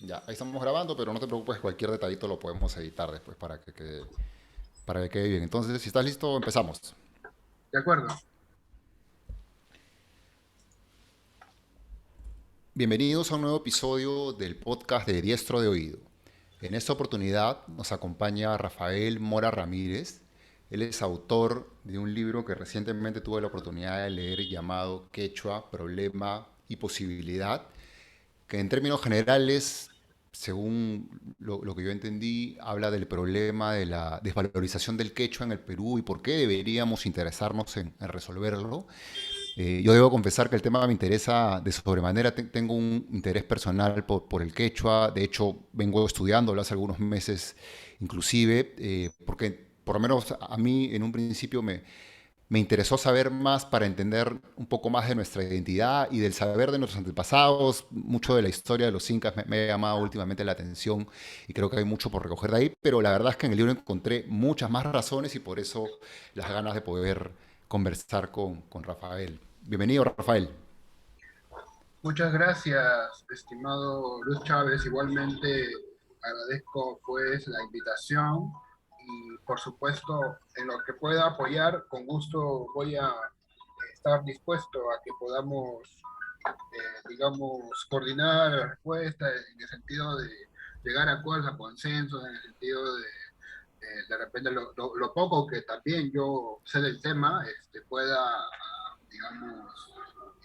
Ya, ahí estamos grabando, pero no te preocupes, cualquier detallito lo podemos editar después para que quede bien. Entonces, si estás listo, empezamos. De acuerdo. Bienvenidos a un nuevo episodio del podcast de Diestro de Oído. En esta oportunidad nos acompaña Rafael Mora Ramírez. Él es autor de un libro que recientemente tuve la oportunidad de leer llamado Quechua, Problema y Posibilidad, que en términos generales, según lo que yo entendí, habla del problema de la desvalorización del quechua en el Perú y por qué deberíamos interesarnos en resolverlo. Yo debo confesar que el tema me interesa de sobremanera. Tengo un interés personal por el quechua. De hecho, vengo estudiándolo hace algunos meses, inclusive, porque por lo menos a mí en un principio me interesó saber más para entender un poco más de nuestra identidad y del saber de nuestros antepasados. Mucho de la historia de los incas me ha llamado últimamente la atención y creo que hay mucho por recoger de ahí, pero la verdad es que en el libro encontré muchas más razones y por eso las ganas de poder conversar con Rafael. Bienvenido, Rafael. Muchas gracias, estimado Luis Chávez. Igualmente agradezco pues la invitación y por supuesto en lo que pueda apoyar, con gusto voy a estar dispuesto a que podamos, digamos, coordinar respuestas en el sentido de llegar a acuerdos, a consensos, en el sentido de repente lo poco que también yo sé del tema pueda, digamos,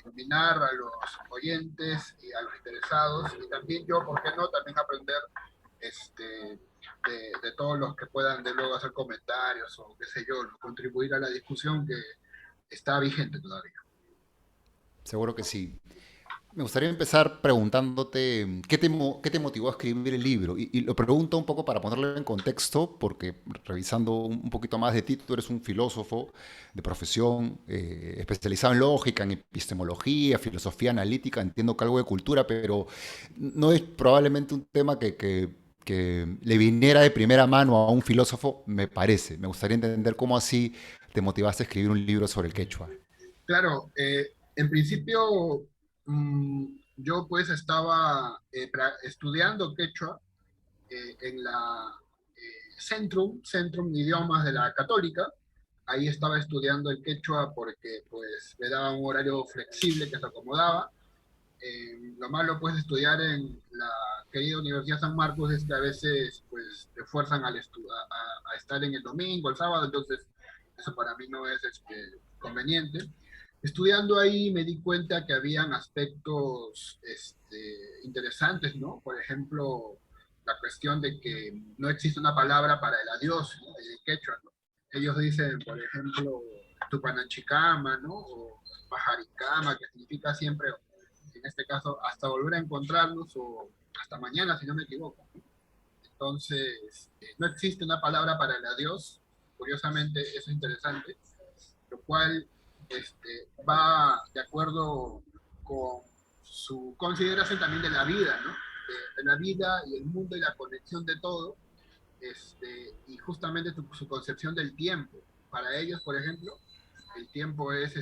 iluminar a los oyentes y a los interesados y también yo, ¿por qué no? También aprender este, de todos los que puedan de luego hacer comentarios o qué sé yo, contribuir a la discusión que está vigente todavía. Seguro que sí. Me gustaría empezar preguntándote qué te motivó a escribir el libro. Y lo pregunto un poco para ponerlo en contexto, porque revisando un poquito más de ti, tú eres un filósofo de profesión, especializado en lógica, en epistemología, filosofía analítica, entiendo que algo de cultura, pero no es probablemente un tema que le viniera de primera mano a un filósofo, me parece. Me gustaría entender cómo así te motivaste a escribir un libro sobre el quechua. Claro, en principio yo pues estaba estudiando quechua en la Centrum de Idiomas de la Católica. Ahí estaba estudiando el quechua porque pues me daba un horario flexible que se acomodaba. Lo malo pues de estudiar en la querida Universidad San Marcos es que a veces pues te fuerzan a estar en el domingo, el sábado, entonces eso para mí no es conveniente. Estudiando ahí me di cuenta que habían aspectos interesantes, ¿no? Por ejemplo, la cuestión de que no existe una palabra para el adiós, ¿no? El quechua, ¿no? Ellos dicen, por ejemplo, tupananchicama, ¿no? O pajaricama, que significa siempre, en este caso, hasta volver a encontrarnos o hasta mañana, si no me equivoco. Entonces, no existe una palabra para el adiós. Curiosamente, eso es interesante, lo cual va de acuerdo con su consideración también de la vida, ¿no? De la vida y el mundo y la conexión de todo, y justamente su concepción del tiempo. Para ellos, por ejemplo, el tiempo es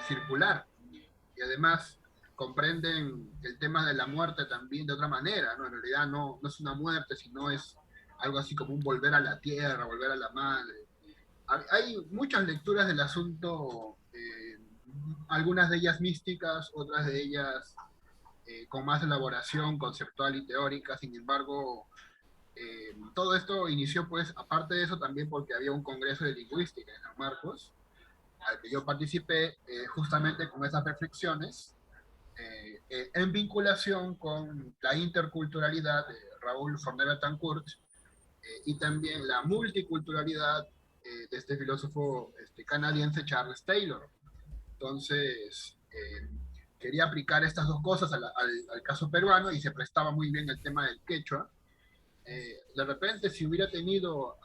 circular y además comprenden el tema de la muerte también de otra manera, ¿no? En realidad no es una muerte, sino es algo así como un volver a la tierra, volver a la madre. Hay muchas lecturas del asunto, algunas de ellas místicas, otras de ellas con más elaboración conceptual y teórica. Sin embargo, todo esto inició, pues, aparte de eso, también porque había un congreso de lingüística en San Marcos, al que yo participé justamente con esas reflexiones, en vinculación con la interculturalidad de Raúl Forné Betancourt y también la multiculturalidad de este filósofo canadiense Charles Taylor. Entonces, quería aplicar estas dos cosas al caso peruano y se prestaba muy bien el tema del quechua. De repente, si hubiera tenido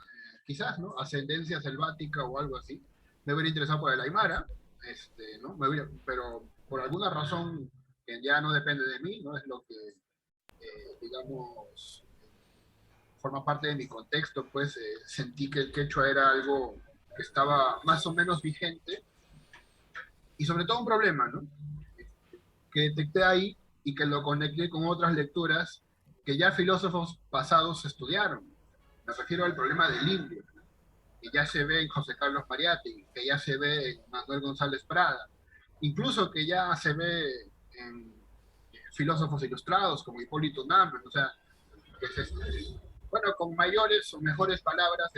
quizás ¿no? ascendencia selvática o algo así, me hubiera interesado por el Aymara, ¿no? Pero por alguna razón que ya no depende de mí, no es lo que, digamos, forma parte de mi contexto, pues sentí que el quechua era algo que estaba más o menos vigente y sobre todo un problema, ¿no? Que detecté ahí y que lo conecté con otras lecturas que ya filósofos pasados estudiaron. Me refiero al problema del indio, que ya se ve en José Carlos Mariátegui, que ya se ve en Manuel González Prada, incluso que ya se ve en filósofos ilustrados como Hipólito Unanue, o sea, que bueno, con mayores o mejores palabras,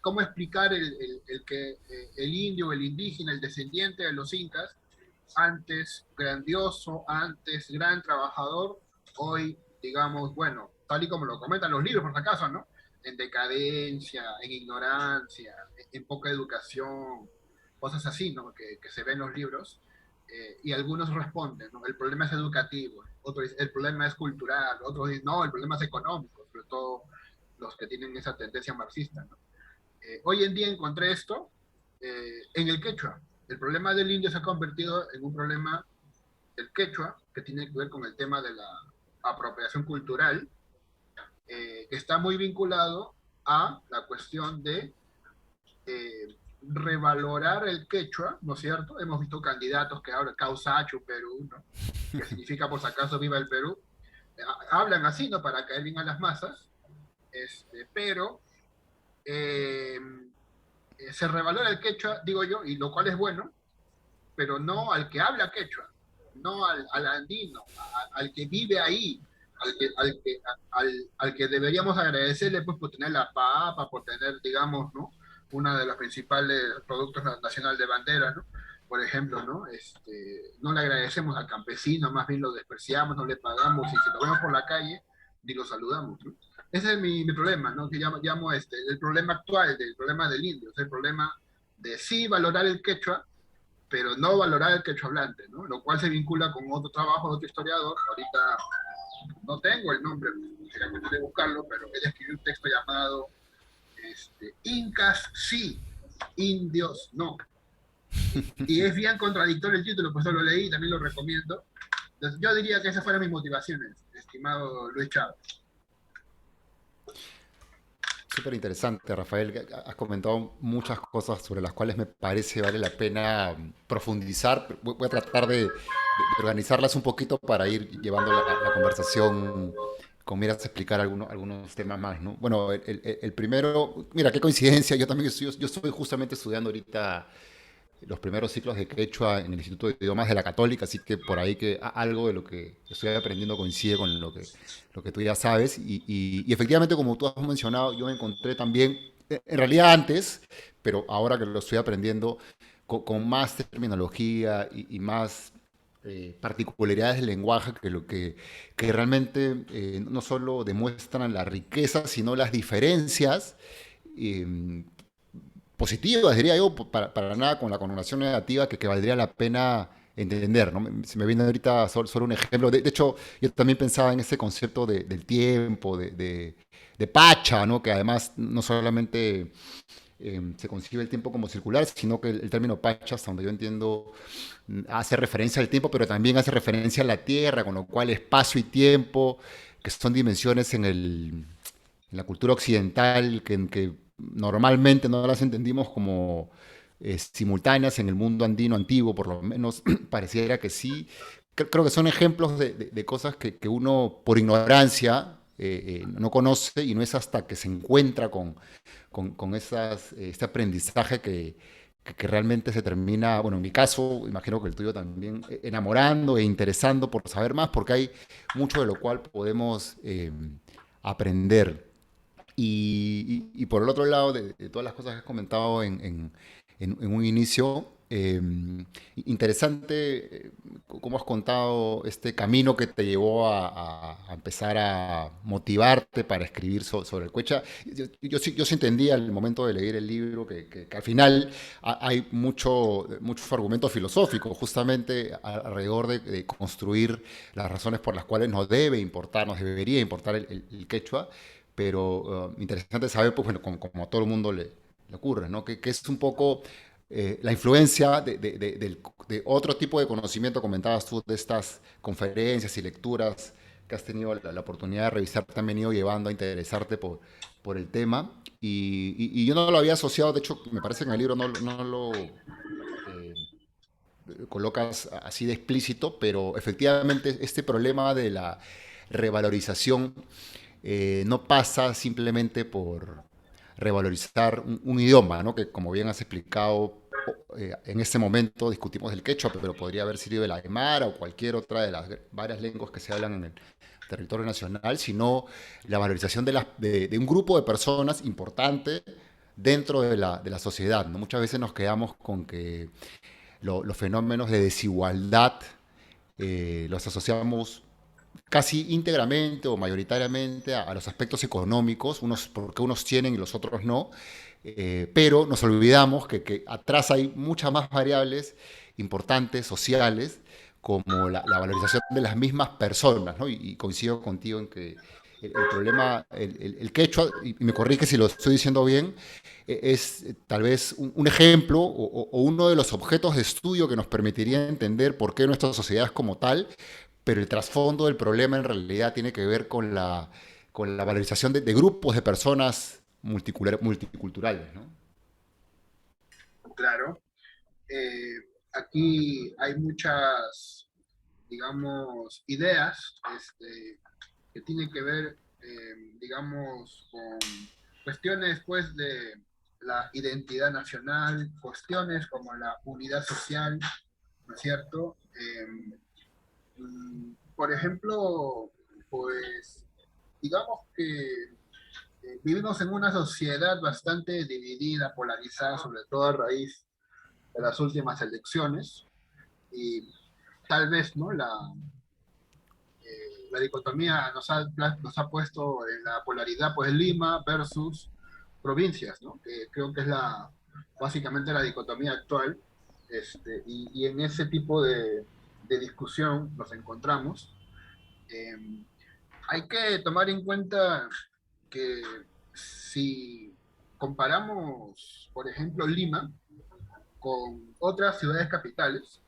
cómo explicar el que el indio, el indígena, el descendiente de los incas, antes grandioso, antes gran trabajador, hoy, digamos, bueno, tal y como lo comentan los libros, por si acaso, ¿no? En decadencia, en ignorancia, en poca educación, cosas así, ¿no? Que se ven en los libros. Y algunos responden, ¿no? El problema es educativo, otros dicen, el problema es cultural, otros dicen, no, el problema es económico, sobre todo los que tienen esa tendencia marxista, ¿no? Hoy en día encontré esto en el quechua. El problema del indio se ha convertido en un problema del quechua, que tiene que ver con el tema de la apropiación cultural, que está muy vinculado a la cuestión de revalorar el quechua, ¿no es cierto? Hemos visto candidatos que hablan Causacho Perú, ¿no? Que significa por si acaso viva el Perú. Hablan así, ¿no? Para caer bien a las masas, pero eh, se revalora el quechua, digo yo, y lo cual es bueno, pero no al que habla quechua, no al andino, al que vive ahí, al que deberíamos agradecerle pues, por tener la papa, por tener, digamos, ¿no? Una de los principales productos nacional de bandera, ¿no? Por ejemplo, ¿no? No le agradecemos al campesino, más bien lo despreciamos, no le pagamos, y si lo vemos por la calle, ni lo saludamos, ¿no? Ese es mi problema, ¿no? Que llamo el problema actual, del problema del indio, es el problema de sí valorar el quechua, pero no valorar el quechua hablante, ¿no? Lo cual se vincula con otro trabajo de otro historiador, ahorita no tengo el nombre, sería cuestión de buscarlo, pero él escribió un texto llamado Incas sí, indios no. Y es bien contradictorio el título, pues yo lo leí, también lo recomiendo. Entonces, yo diría que esas fueron mis motivaciones, estimado Luis Chávez. Súper interesante, Rafael. Has comentado muchas cosas sobre las cuales me parece vale la pena profundizar. Voy a tratar de organizarlas un poquito para ir llevando la conversación con miras a explicar algunos temas más, ¿no? Bueno, el primero, mira, qué coincidencia. Yo estoy justamente estudiando ahorita los primeros ciclos de quechua en el Instituto de Idiomas de la Católica, así que por ahí que algo de lo que estoy aprendiendo coincide con lo que tú ya sabes. Y efectivamente, como tú has mencionado, yo me encontré también, en realidad antes, pero ahora que lo estoy aprendiendo, con más terminología y más particularidades del lenguaje que realmente no solo demuestran la riqueza, sino las diferencias. eh, Positivas, diría yo, para nada con la connotación negativa que valdría la pena entender, ¿no? Se me viene ahorita solo un ejemplo. De hecho, yo también pensaba en ese concepto del tiempo, de Pacha, ¿no? Que además no solamente se concibe el tiempo como circular, sino que el término Pacha, hasta donde yo entiendo, hace referencia al tiempo, pero también hace referencia a la Tierra, con lo cual espacio y tiempo, que son dimensiones en la cultura occidental que normalmente no las entendimos como simultáneas en el mundo andino antiguo, por lo menos pareciera que sí. Creo que son ejemplos de cosas que uno por ignorancia no conoce y no es hasta que se encuentra con este aprendizaje que realmente se termina, bueno, en mi caso, imagino que el tuyo también, enamorando e interesando por saber más, porque hay mucho de lo cual podemos aprender. Y por el otro lado, de todas las cosas que has comentado en un inicio, interesante cómo has contado este camino que te llevó a empezar a motivarte para escribir sobre el Cuecha. Yo sí entendía al momento de leer el libro que al final hay muchos argumentos filosóficos justamente alrededor de construir las razones por las cuales nos debe importar, nos debería importar el quechua, pero interesante saber, pues bueno, como a todo el mundo le ocurre, ¿no? Que es un poco la influencia de otro tipo de conocimiento, comentabas tú, de estas conferencias y lecturas que has tenido la oportunidad de revisar, te han venido llevando a interesarte por el tema. Y yo no lo había asociado, de hecho, me parece que en el libro no lo eh, colocas así de explícito, pero efectivamente este problema de revalorización no pasa simplemente por revalorizar un idioma, ¿no? Que como bien has explicado, en este momento discutimos del quechua, pero podría haber sido el aymara o cualquier otra de las varias lenguas que se hablan en el territorio nacional, sino la valorización de un grupo de personas importante dentro de la sociedad, ¿no? Muchas veces nos quedamos con que los fenómenos de desigualdad los asociamos casi íntegramente o mayoritariamente a los aspectos económicos, unos, porque unos tienen y los otros no, pero nos olvidamos que atrás hay muchas más variables importantes, sociales, como la valorización de las mismas personas, ¿no? Y coincido contigo en que el problema, el quechua, y me corrige si lo estoy diciendo bien, es tal vez un ejemplo o uno de los objetos de estudio que nos permitiría entender por qué nuestra sociedad es como tal, pero el trasfondo del problema en realidad tiene que ver con la valorización de grupos de personas multiculturales, ¿no? Claro. Eh, Aquí hay muchas, digamos, ideas que tienen que ver, digamos, con cuestiones, pues, de la identidad nacional, cuestiones como la unidad social, ¿no es cierto? Por ejemplo, pues, digamos que vivimos en una sociedad bastante dividida, polarizada, sobre todo a raíz de las últimas elecciones, y tal vez, ¿no? La dicotomía nos ha puesto en la polaridad, pues Lima versus provincias, ¿no? Que creo que es básicamente la dicotomía actual, y en ese tipo de discusión nos encontramos. Eh, Hay que tomar en cuenta que si comparamos, por ejemplo, Lima con otras ciudades capitales,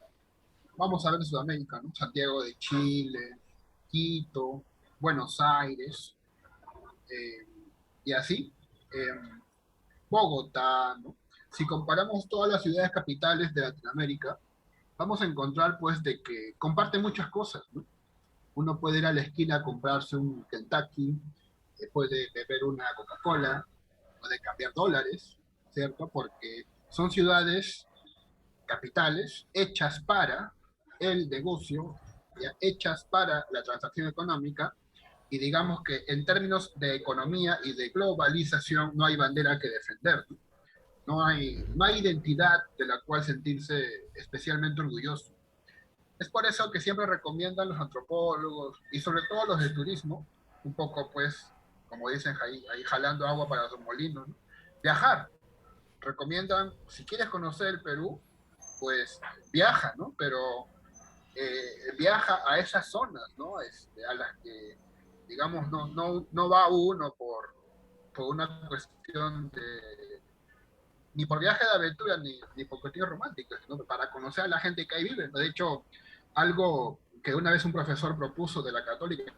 vamos a ver Sudamérica, ¿no? Santiago de Chile, Quito, Buenos Aires, eh, y así, eh, Bogotá, ¿no? Si comparamos todas las ciudades capitales de Latinoamérica, vamos a encontrar pues de que comparten muchas cosas, ¿no? Uno puede ir a la esquina a comprarse un Kentucky, puede beber una Coca-Cola, puede cambiar dólares, ¿cierto? Porque son ciudades capitales hechas para el negocio, ya, hechas para la transacción económica, y digamos que en términos de economía y de globalización no hay bandera que defender, ¿no? No hay identidad de la cual sentirse especialmente orgulloso. Es por eso que siempre recomiendan los antropólogos y sobre todo los de turismo, un poco pues, como dicen ahí jalando agua para su molino, ¿no? Viajar. Recomiendan, si quieres conocer el Perú, pues viaja, ¿no? Pero viaja a esas zonas, ¿no? A las que, digamos, no va uno por una cuestión de, ni por viaje de aventura, ni por cuestiones románticas, sino para conocer a la gente que ahí vive, ¿no? De hecho, algo que una vez un profesor propuso de la Católica,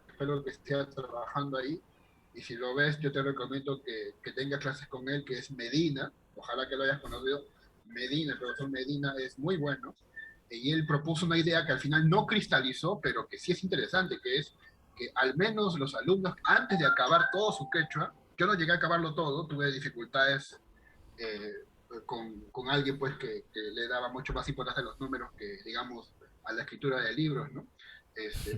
espero que esté trabajando ahí, y si lo ves, yo te recomiendo que tengas clases con él, que es Medina, ojalá que lo hayas conocido. Medina, el profesor Medina es muy bueno, y él propuso una idea que al final no cristalizó, pero que sí es interesante, que es que al menos los alumnos, antes de acabar todo su quechua, yo no llegué a acabarlo todo, tuve dificultades eh, con alguien pues que le daba mucho más importancia a los números que, digamos, a la escritura de libros, ¿no?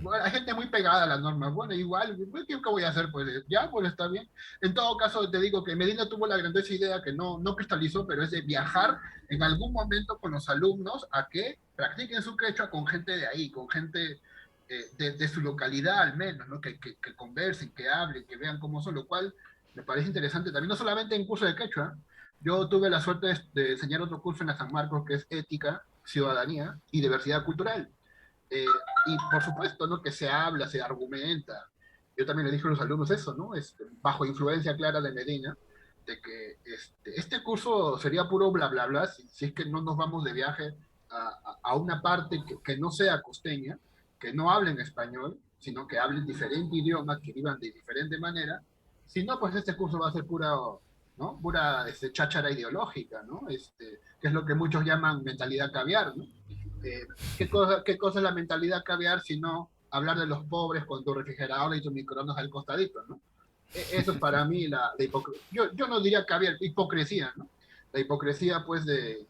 Bueno, hay gente muy pegada a las normas. Bueno, igual, pues, ¿qué voy a hacer? Pues ya, pues está bien. En todo caso, te digo que Medina tuvo la grandiosa idea que no cristalizó, pero es de viajar en algún momento con los alumnos a que practiquen su quechua con gente de ahí, con gente de su localidad al menos, ¿no? Que conversen, que hablen, que vean cómo son, lo cual me parece interesante también, no solamente en curso de quechua. Yo tuve la suerte de enseñar otro curso en la San Marcos que es Ética, Ciudadanía y Diversidad Cultural. Eh, y por supuesto, ¿no? Que se habla, se argumenta. Yo también le dije a los alumnos eso, ¿no? Bajo influencia clara de Medina, de que este curso sería puro bla, bla, bla, si es que no nos vamos de viaje a una parte que no sea costeña, que no hablen español, sino que hablen diferente idioma, que vivan de diferente manera. Si no, pues este curso va a ser pura, ¿no? Pura cháchara ideológica, ¿no? Que es lo que muchos llaman mentalidad caviar, ¿no? ¿Qué cosa es la mentalidad caviar sino hablar de los pobres con tu refrigerador y tu microondas al costadito, ¿no? Eso es para mí la hipocresía. Yo no diría que había hipocresía, ¿no? La hipocresía, pues, de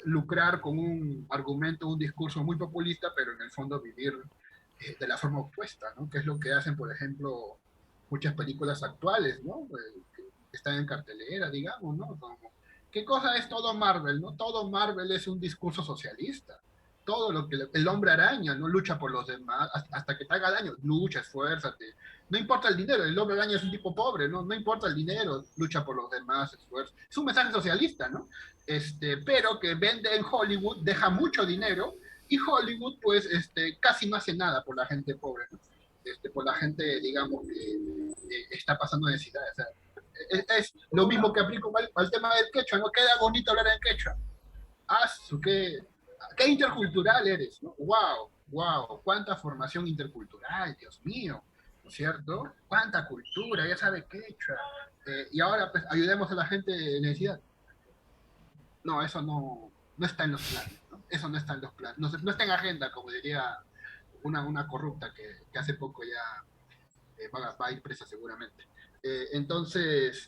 lucrar con un argumento, un discurso muy populista, pero en el fondo vivir de la forma opuesta, ¿no? Que es lo que hacen, por ejemplo, muchas películas actuales, ¿no? Que están en cartelera, digamos, ¿no? Como, ¿qué cosa es todo Marvel, no? Todo Marvel es un discurso socialista. Todo lo que el hombre araña no lucha por los demás hasta que te haga daño, lucha, esfuérzate. No importa el dinero, el hombre araña es un tipo pobre, ¿no? No importa el dinero, lucha por los demás, esfuerzo. Es un mensaje socialista, ¿no? Pero que vende en Hollywood, deja mucho dinero y Hollywood, pues, casi no hace nada por la gente pobre, ¿no? Por la gente, digamos, que está pasando necesidad. O sea, es lo mismo que aplico al tema del quechua, ¿no? Queda bonito hablar en quechua. Qué intercultural eres, ¿no? Wow, wow, cuánta formación intercultural, Dios mío, ¿no es cierto? Cuánta cultura, ya sabe quechua. Y ahora, pues, ayudemos a la gente de necesidad. No, eso no está en los planes, ¿no? Eso no está en los planes, no está en agenda, como diría una corrupta que hace poco ya va a ir presa seguramente. Ese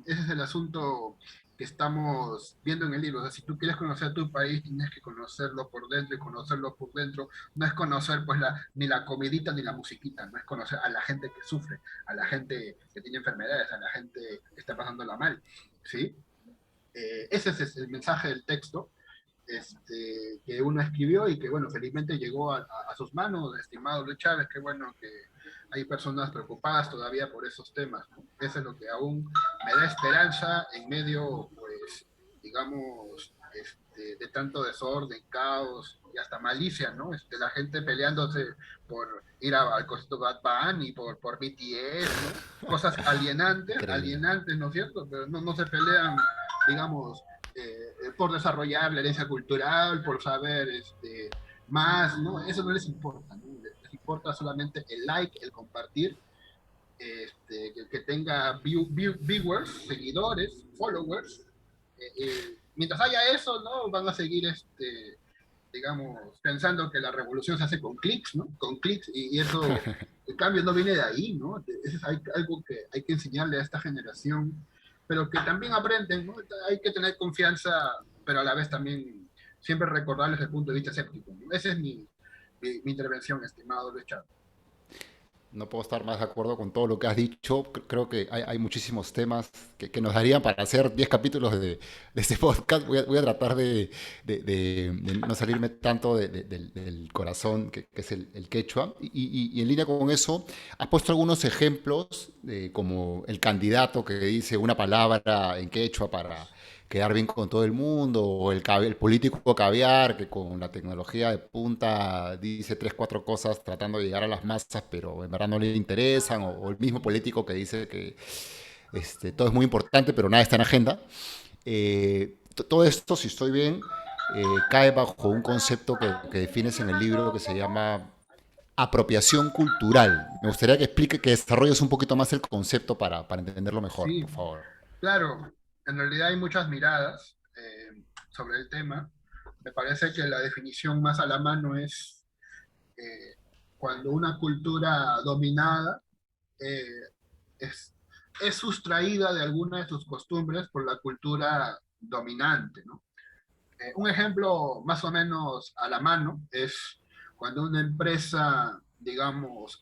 es el asunto que estamos viendo en el libro. O sea, si tú quieres conocer tu país, tienes que conocerlo por dentro, y conocerlo por dentro no es conocer pues ni la comidita ni la musiquita, no es conocer a la gente que sufre, a la gente que tiene enfermedades, a la gente que está pasándola mal, ¿sí? Ese es el mensaje del texto que uno escribió y que, bueno, felizmente llegó a sus manos, estimado Luis Chávez, que bueno que hay personas preocupadas todavía por esos temas, ¿no? Eso es lo que aún me da esperanza en medio, pues, digamos, de tanto desorden, caos y hasta malicia, ¿no? La gente peleándose por ir al concierto de Bad Bunny, por BTS, ¿no? Cosas Increíble. alienantes, ¿no es cierto? Pero no se pelean, digamos, por desarrollar la herencia cultural, por saber más, ¿no? Eso no les importa, ¿no? Les importa solamente el like, el compartir, que tenga viewers, seguidores, followers. Mientras haya eso, ¿no? Van a seguir, digamos, pensando que la revolución se hace con clics, ¿no? Con clics, y eso, el cambio no viene de ahí, ¿no? Eso es algo que hay que enseñarle a esta generación, pero que también aprenden, ¿no? Hay que tener confianza, pero a la vez también siempre recordarles el punto de vista escéptico, ¿no? Esa es mi intervención, estimado Richard. No puedo estar más de acuerdo con todo lo que has dicho. Creo que hay muchísimos temas que nos darían para hacer 10 capítulos de este podcast. Voy a tratar de no salirme tanto del corazón, que es el quechua. Y en línea con eso, has puesto algunos ejemplos, como el candidato que dice una palabra en quechua para quedar bien con todo el mundo, o el político caviar que con la tecnología de punta dice tres, cuatro cosas tratando de llegar a las masas, pero en verdad no le interesan, o el mismo político que dice que todo es muy importante, pero nada está en agenda. Todo esto, si estoy bien, cae bajo un concepto que defines en el libro que se llama apropiación cultural. Me gustaría que explique, que desarrolles un poquito más el concepto para entenderlo mejor, Sí, por favor. claro, en realidad hay muchas miradas sobre el tema. Me parece que la definición más a la mano es eh, cuando una cultura dominada eh, es, es sustraída de alguna de sus costumbres por la cultura dominante, ¿no? Un ejemplo más o menos a la mano es cuando una empresa, digamos,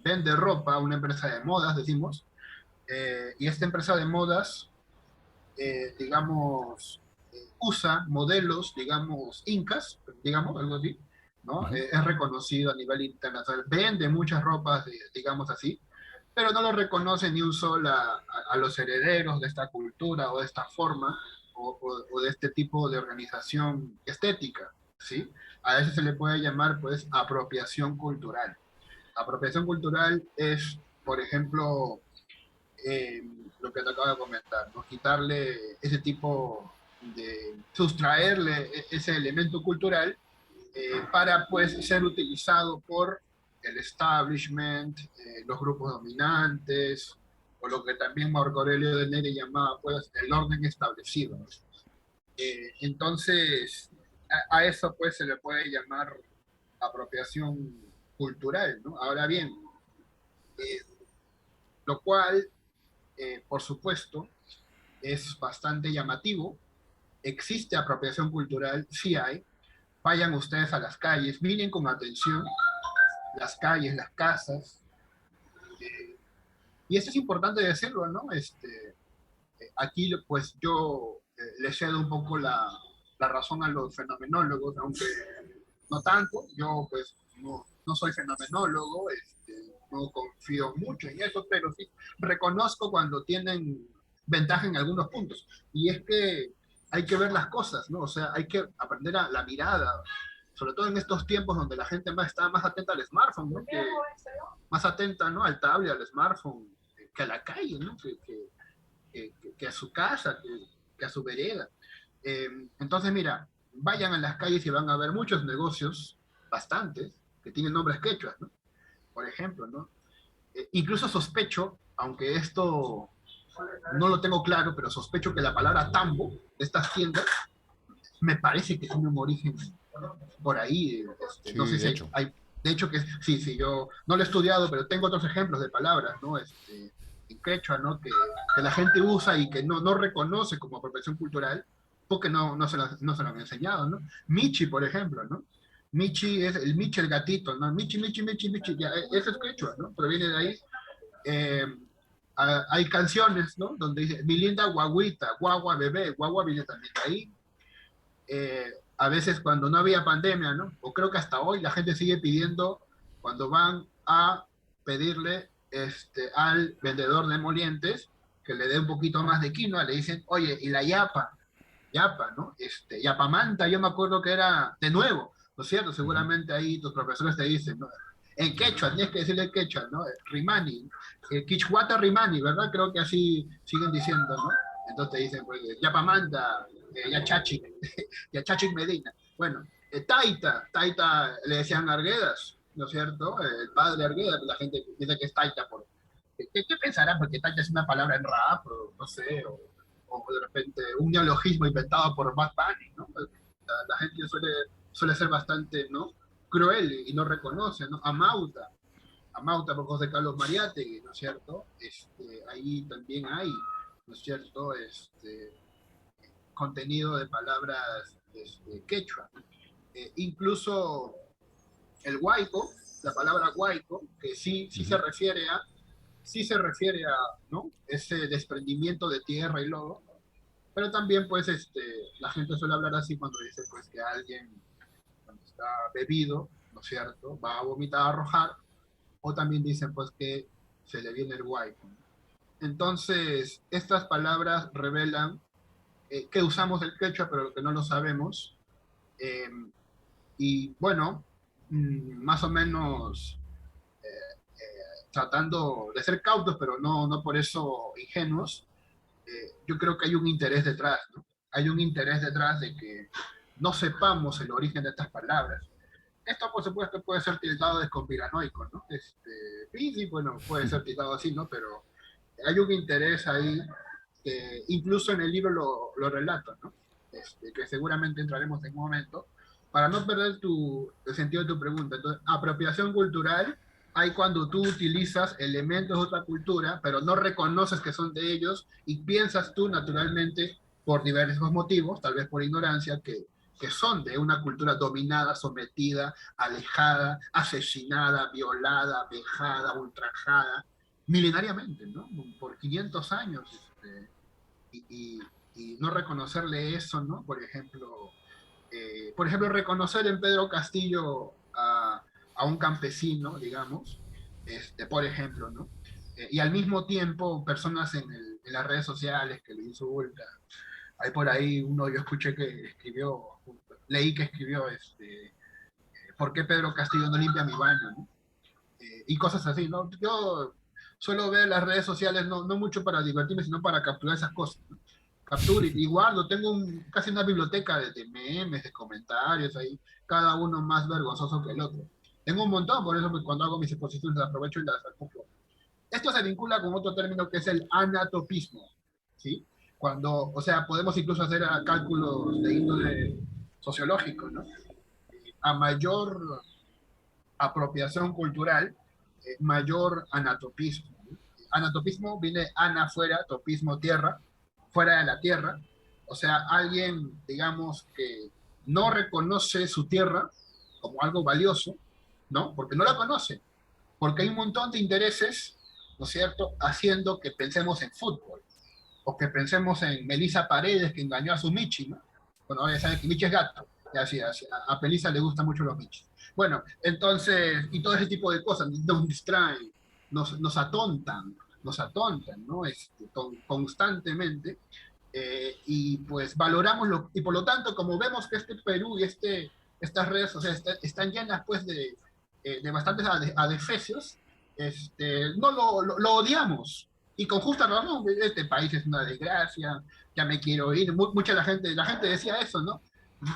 vende ropa, una empresa de modas, decimos, y esta empresa de modas, digamos, usa modelos, digamos, incas, digamos, algo así, ¿no? Ujú. Es reconocido a nivel internacional, vende muchas ropas, digamos así, pero no lo reconoce ni un solo a los herederos de esta cultura o de esta forma o de este tipo de organización estética, ¿sí? A eso se le puede llamar, pues, apropiación cultural. Apropiación cultural es, por ejemplo, eh, lo que te acabo de comentar, ¿no? Quitarle ese tipo sustraerle ese elemento cultural para pues ser utilizado por el establishment, los grupos dominantes, o lo que también Marco Aurelio de Neri llamaba pues el orden establecido. Entonces, a eso pues se le puede llamar apropiación cultural, ¿no? Ahora bien, eh, lo cual, por supuesto, es bastante llamativo. Existe apropiación cultural, sí hay. Vayan ustedes a las calles, miren con atención las calles, las casas. Y esto es importante decirlo, ¿no? Aquí, pues yo le cedo un poco la razón a los fenomenólogos, aunque no tanto. Yo, pues, no soy fenomenólogo, no confío mucho en eso, pero sí reconozco cuando tienen ventaja en algunos puntos. Y es que hay que ver las cosas, ¿no? O sea, hay que aprender a la mirada, sobre todo en estos tiempos donde la gente está más atenta al smartphone, ¿no? Más atenta, ¿no? Al tablet, al smartphone, que a la calle, ¿no? Que a su casa, que a su vereda. Entonces, mira, vayan a las calles y van a ver muchos negocios, bastantes, que tienen nombres quechuas, ¿no? Por ejemplo, ¿no? Incluso sospecho, aunque esto no lo tengo claro, pero sospecho que la palabra tambo de estas tiendas me parece que tiene un origen por ahí. No Sí, sé de si hecho. de hecho que sí, sí, yo no lo he estudiado, pero tengo otros ejemplos de palabras, ¿no? En quechua, ¿no? Que la gente usa y que no reconoce como apropiación cultural porque no se lo han enseñado, ¿no? Michi, por ejemplo, ¿no? Michi es el Michi, el gatito, ¿no? Michi, Michi, Michi, Michi, ya, eso es quechua, ¿no? Proviene de ahí. Eh, hay canciones, ¿no? Donde dice, mi linda guaguita, guagua bebé, guagua viene también de ahí. A veces cuando no había pandemia, ¿no? O creo que hasta hoy la gente sigue pidiendo, cuando van a pedirle al vendedor de molientes que le dé un poquito más de quinoa, le dicen, oye, y la yapa, yapa, ¿no? Yapamanta, yo me acuerdo que era de nuevo, ¿no es cierto? Ujú. Seguramente ahí tus profesores te dicen, ¿no? En quechua, tienes que decirle quechua, ¿no? Rimani, Quichuata Rimani, ¿verdad? Creo que así siguen diciendo, ¿no? Entonces te dicen, pues, Yapamanta, Yachachi, Yachachi Medina. Bueno, Taita le decían Arguedas, ¿no es cierto? El padre Arguedas, la gente dice que es Taita. ¿Qué pensarán? Porque Taita es una palabra en rap, o no sé, o de repente un neologismo inventado por Bad Bunny, ¿no? La gente suele ser bastante, ¿no? Cruel y no reconoce, ¿no? Amauta por José Carlos Mariátegui, ¿no es cierto? Ahí también hay, ¿no es cierto? Contenido de palabras quechua. Incluso el huaico, la palabra huaico, que sí Ujú. sí se refiere a, ¿no? Ese desprendimiento de tierra y lodo, pero también pues la gente suele hablar así cuando dice pues que alguien cuando está bebido, ¿no es cierto?, va a vomitar, a arrojar, o también dicen pues que se le viene el huaico. Entonces, estas palabras revelan que usamos el quechua, pero que no lo sabemos. Eh, y bueno, más o menos tratando de ser cautos, pero no por eso ingenuos, yo creo que hay un interés detrás, ¿no? Hay un interés detrás de que no sepamos el origen de estas palabras. Esto, por supuesto, puede ser tildado de conspiranoico, ¿no? Sí, bueno, puede ser tildado así, ¿no? Pero hay un interés ahí, que incluso en el libro lo relato, ¿no? Que seguramente entraremos en un momento, para no perder el sentido de tu pregunta. Entonces, apropiación cultural hay cuando tú utilizas elementos de otra cultura, pero no reconoces que son de ellos y piensas tú naturalmente, por diversos motivos, tal vez por ignorancia, que son de una cultura dominada, sometida, alejada, asesinada, violada, vejada, ultrajada, milenariamente, ¿no? Por 500 años, y, y no reconocerle eso, ¿no? Por ejemplo, reconocer en Pedro Castillo a un campesino, digamos, por ejemplo, ¿no? Y al mismo tiempo personas en las redes sociales que le insultan. Hay por ahí uno, yo escuché que escribió, leí que escribió, ¿por qué Pedro Castillo no limpia mi baño? ¿No? Y cosas así, ¿no? Yo suelo ver las redes sociales no mucho para divertirme, sino para capturar esas cosas, ¿no? Capture y guardo, tengo casi una biblioteca de memes, de comentarios ahí, cada uno más vergonzoso que el otro. Tengo un montón, por eso cuando hago mis exposiciones las aprovecho y las acoplo. Esto se vincula con otro término que es el anatopismo, ¿sí? Cuando, o sea, podemos incluso hacer cálculos de índole sociológico, ¿no? A mayor apropiación cultural, mayor anatopismo. Anatopismo viene ana fuera, topismo tierra, fuera de la tierra. O sea, alguien, digamos, que no reconoce su tierra como algo valioso, ¿no? Porque no la conoce, porque hay un montón de intereses, ¿no es cierto?, haciendo que pensemos en fútbol, o que pensemos en Melissa Paredes, que engañó a su Michi, ¿no? Bueno, ahora ya saben que Michi es gato, y así, así, a Pelisa le gustan mucho los Michis. Bueno, entonces, y todo ese tipo de cosas nos distraen, nos atontan, ¿no? Constantemente, y pues valoramos y por lo tanto, como vemos que este Perú y estas redes sociales están llenas pues de bastantes adefesios, no lo odiamos. Y con justa razón, este país es una desgracia, ya me quiero ir. Mucha la gente decía eso, ¿no?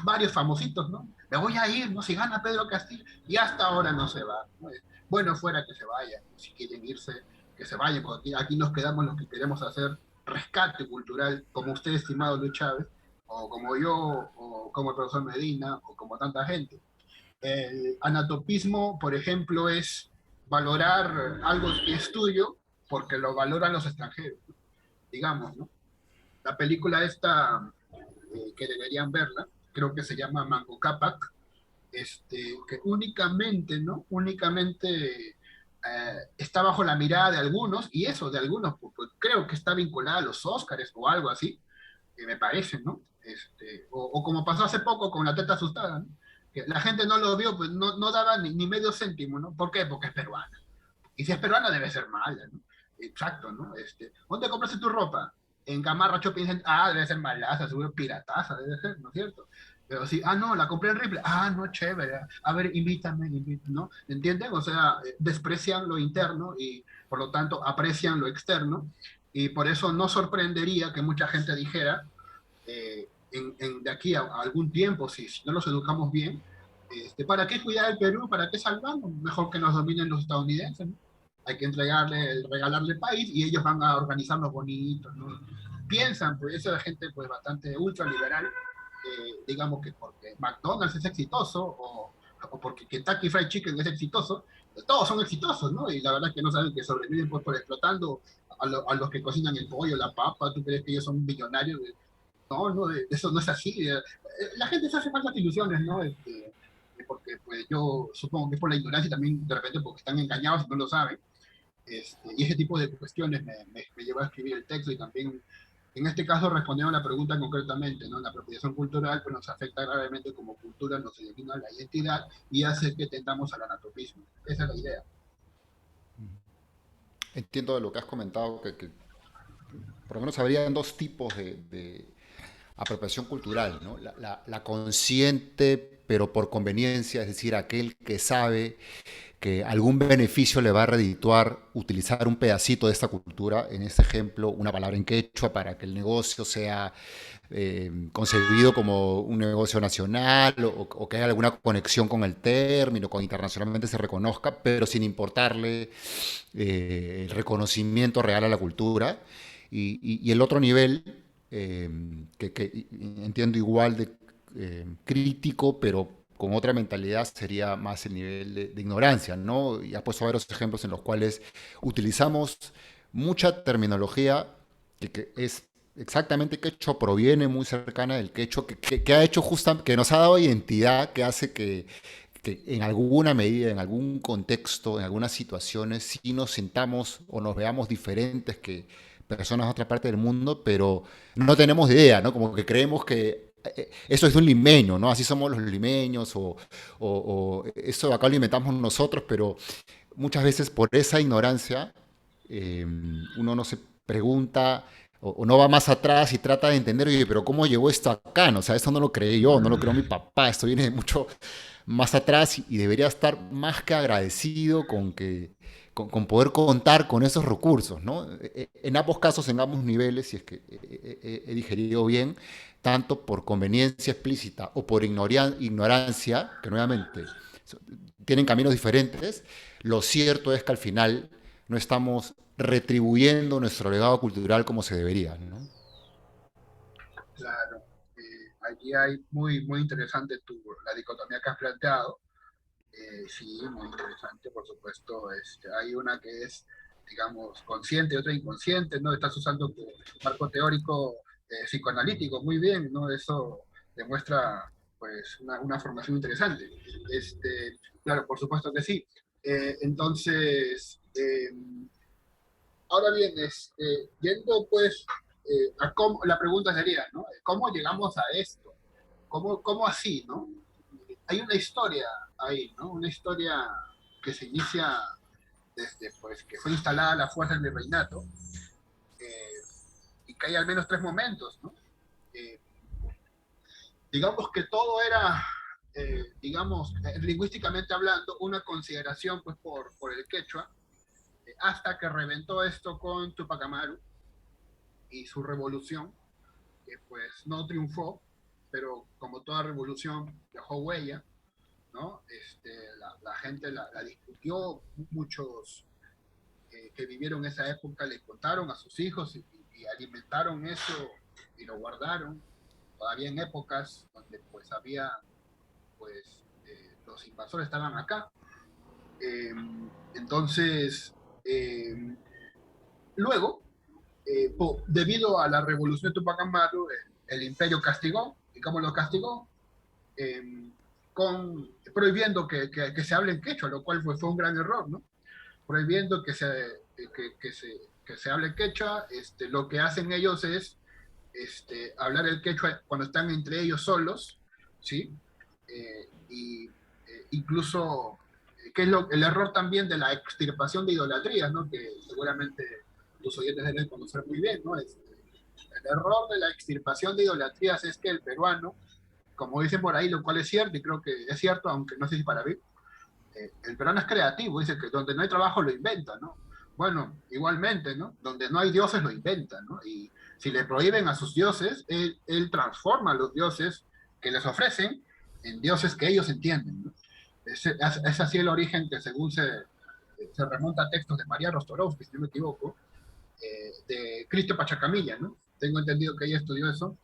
Varios famositos, ¿no? Me voy a ir, ¿no? Si gana Pedro Castillo, y hasta ahora no se va, ¿no? Bueno, fuera que se vayan, si quieren irse, que se vayan, porque aquí nos quedamos los que queremos hacer rescate cultural, como usted, estimado Luis Chávez, o como yo, o como el profesor Medina, o como tanta gente. El anatopismo, por ejemplo, es valorar algo que es tuyo porque lo valoran los extranjeros, digamos, ¿no? La película esta, que deberían verla, creo que se llama Mango Cápac, que únicamente, ¿no? Únicamente está bajo la mirada de algunos, y eso de algunos, pues, creo que está vinculada a los Óscares o algo así, me parece, ¿no? O como pasó hace poco con La Teta Asustada, ¿no? Que la gente no lo vio, pues no daba ni medio céntimo, ¿no? ¿Por qué? Porque es peruana. Y si es peruana debe ser mala, ¿no? Exacto, ¿no? ¿Dónde compraste tu ropa? En Gamarra Shopping Center. Ah, debe ser malaza, seguro pirataza, debe ser, ¿no es cierto? Pero sí, no, la compré en Ripley. Ah, no, chévere. A ver, invítame, ¿no? ¿Entienden? O sea, desprecian lo interno y por lo tanto aprecian lo externo. Y por eso no sorprendería que mucha gente dijera, de aquí a algún tiempo, si no los educamos bien, ¿para qué cuidar el Perú? ¿Para qué salvarnos? Mejor que nos dominen los estadounidenses, ¿no? Hay que regalarle el país y ellos van a organizarnos bonitos, ¿no? Piensan, pues, esa gente pues bastante ultraliberal, digamos que porque McDonald's es exitoso o porque Kentucky Fried Chicken es exitoso, todos son exitosos, ¿no? Y la verdad es que no saben que sobreviven pues, por explotando a los que cocinan el pollo, la papa. ¿Tú crees que ellos son millonarios? No, no, eso no es así. La gente se hace falsas ilusiones, ¿no? Porque pues yo supongo que es por la ignorancia y también de repente porque están engañados y no lo saben. Y ese tipo de cuestiones me llevó a escribir el texto y también, en este caso, respondiendo a la pregunta concretamente, ¿no? La apropiación cultural pues, nos afecta gravemente como cultura, nos elimina la identidad y hace que tendamos al anatopismo. Esa es la idea. Entiendo de lo que has comentado, que por lo menos habrían dos tipos de apropiación cultural, ¿no? La consciente, pero por conveniencia, es decir, aquel que sabe que algún beneficio le va a redituar utilizar un pedacito de esta cultura, en este ejemplo, una palabra en quechua para que el negocio sea concebido como un negocio nacional o que haya alguna conexión con el término, con internacionalmente se reconozca, pero sin importarle el reconocimiento real a la cultura. Y el otro nivel, que entiendo igual de crítico, pero con otra mentalidad, sería más el nivel de ignorancia, ¿no? Y has puesto varios ejemplos en los cuales utilizamos mucha terminología que es exactamente quechua, proviene muy cercana del quechua, que ha hecho justamente, que nos ha dado identidad, que hace que en alguna medida, en algún contexto, en algunas situaciones, sí nos sintamos o nos veamos diferentes que personas de otra parte del mundo, pero no tenemos idea, ¿no? Como que creemos que eso es de un limeño, ¿no? Así somos los limeños, o eso acá lo inventamos nosotros, pero muchas veces por esa ignorancia uno no se pregunta o no va más atrás y trata de entender, oye, pero ¿cómo llegó esto acá? ¿No? O sea, esto no lo creé yo, no lo creó mi papá, esto viene de mucho más atrás y debería estar más que agradecido con poder contar con esos recursos, ¿no? En ambos casos, en ambos niveles, si es que he digerido bien, tanto por conveniencia explícita o por ignorancia, que nuevamente tienen caminos diferentes, lo cierto es que al final no estamos retribuyendo nuestro legado cultural como se debería, ¿no? Claro, allí hay muy interesante la dicotomía que has planteado. Sí, muy interesante, por supuesto. Hay una que es, digamos, consciente y otra inconsciente, ¿no? Estás usando tu marco teórico psicoanalítico, muy bien, ¿no? Eso demuestra, pues, una formación interesante. Claro, por supuesto que sí. Entonces, ahora bien, yendo, pues, a cómo, la pregunta sería, ¿no? ¿Cómo llegamos a esto? ¿Cómo así, no? Hay una historia ahí, ¿no? Una historia que se inicia desde pues, que fue instalada la fuerza del virreinato, eh, y que hay al menos tres momentos, ¿no? Eh, digamos que todo era, digamos, lingüísticamente hablando, una consideración pues, por el quechua, hasta que reventó esto con Tupac Amaru y su revolución, que pues no triunfó, pero como toda revolución dejó huella, ¿no? La gente la discutió, muchos que vivieron esa época le contaron a sus hijos y alimentaron eso y lo guardaron, todavía en épocas donde pues había, pues los invasores estaban acá. Eh, entonces, eh, luego, debido a la revolución de Tupac Amaru, el imperio castigó, ¿y cómo lo castigó? Eh, prohibiendo que se hable en quechua, lo cual fue un gran error, ¿no? Prohibiendo que se hable quechua, lo que hacen ellos es hablar el quechua cuando están entre ellos solos, ¿sí? Y incluso, que es el error también de la extirpación de idolatrías, ¿no? Que seguramente tus oyentes deben conocer muy bien, ¿no? El error de la extirpación de idolatrías es que el peruano, como dicen por ahí, lo cual es cierto, y creo que es cierto, aunque no sé si para mí, el peruano es creativo, dice que donde no hay trabajo lo inventa, ¿no? Bueno, igualmente, ¿no? Donde no hay dioses lo inventa, ¿no? Y si le prohíben a sus dioses, él transforma a los dioses que les ofrecen en dioses que ellos entienden, ¿no? Es así el origen que según se remonta a textos de María Rostorowski, si no me equivoco, de Cristo Pachacamilla, ¿no? Tengo entendido que ella estudió eso.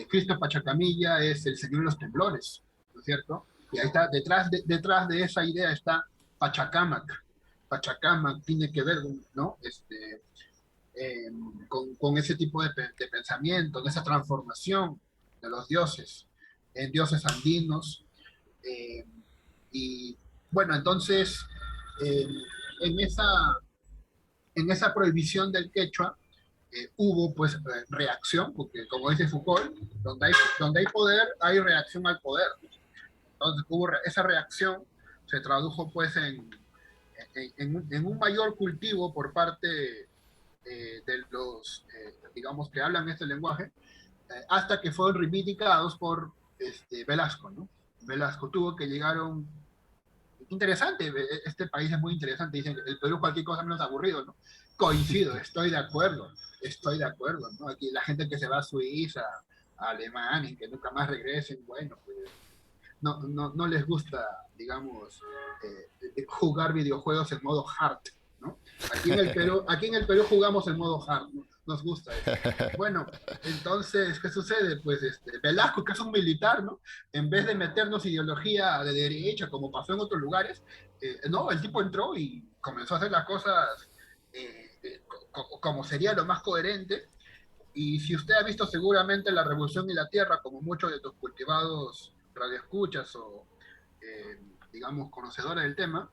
Cristo Pachacamilla es el señor de los temblores, ¿no es cierto? Y ahí está, detrás de esa idea está Pachacamac. Pachacamac tiene que ver, ¿no? Eh, con ese tipo de pensamiento, de esa transformación de los dioses en dioses andinos. Eh, y bueno, entonces, eh, en, esa, en esa prohibición del quechua, hubo pues reacción, porque como dice Foucault, donde hay poder, hay reacción al poder. Entonces hubo esa reacción, se tradujo pues en un mayor cultivo por parte de los, digamos, que hablan este lenguaje, hasta que fueron reivindicados por Velasco, ¿no? Velasco tuvo que llegar a un... Interesante, este país es muy interesante, dicen el Perú cualquier cosa menos aburrido, ¿no? Coincido, estoy de acuerdo, ¿no? Aquí la gente que se va a Suiza, a Alemania y que nunca más regresen, bueno, pues no les gusta, digamos, jugar videojuegos en modo hard, ¿no? Aquí en el Perú jugamos en modo hard, ¿no? Nos gusta eso. Bueno, entonces, ¿qué sucede? Pues Velasco, que es un militar, ¿no? En vez de meternos ideología de derecha, como pasó en otros lugares, no, el tipo entró y comenzó a hacer las cosas como sería lo más coherente. Y si usted ha visto seguramente La Revolución y la Tierra, como muchos de tus cultivados radioescuchas o, eh, digamos, conocedores del tema,